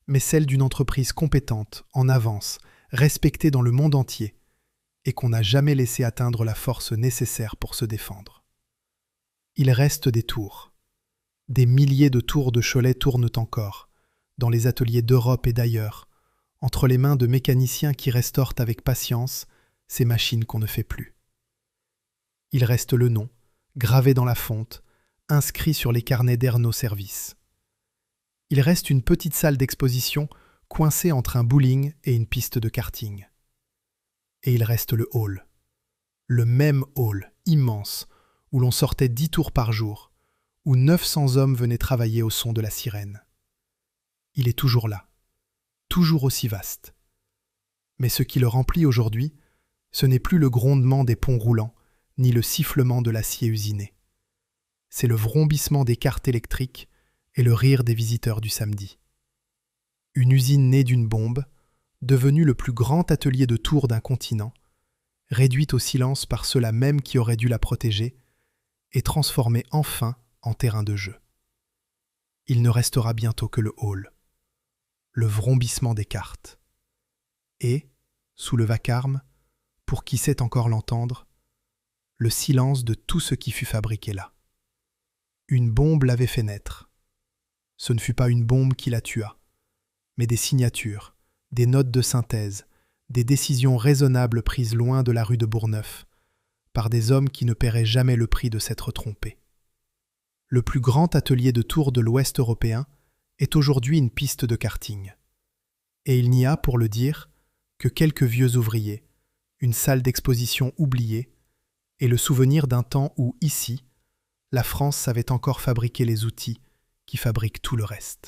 mais celle d'une entreprise compétente, en avance, respectée dans le monde entier, et qu'on n'a jamais laissé atteindre la force nécessaire pour se défendre. Il reste des tours. Des milliers de tours de Cholet tournent encore, dans les ateliers d'Europe et d'ailleurs, entre les mains de mécaniciens qui restaurent avec patience ces machines qu'on ne fait plus. Il reste le nom, gravé dans la fonte, inscrit sur les carnets d'Ernaud Service. Il reste une petite salle d'exposition coincée entre un bowling et une piste de karting. Et il reste le hall. Le même hall, immense, où l'on sortait 10 tours par jour, où 900 hommes venaient travailler au son de la sirène. Il est toujours là, toujours aussi vaste. Mais ce qui le remplit aujourd'hui, ce n'est plus le grondement des ponts roulants, ni le sifflement de l'acier usiné. C'est le vrombissement des cartes électriques et le rire des visiteurs du samedi. Une usine née d'une bombe, devenue le plus grand atelier de tours d'un continent, réduite au silence par ceux-là même qui auraient dû la protéger, et transformée enfin en terrain de jeu. Il ne restera bientôt que le hall, le vrombissement des cartes. Et, sous le vacarme, pour qui sait encore l'entendre, le silence de tout ce qui fut fabriqué là. Une bombe l'avait fait naître. Ce ne fut pas une bombe qui la tua, mais des signatures, des notes de synthèse, des décisions raisonnables prises loin de la rue de Bourgneuf, par des hommes qui ne paieraient jamais le prix de s'être trompés. Le plus grand atelier de tours de l'Ouest européen est aujourd'hui une piste de karting. Et il n'y a, pour le dire, que quelques vieux ouvriers, une salle d'exposition oubliée, et le souvenir d'un temps où, ici, la France savait encore fabriquer les outils qui fabriquent tout le reste.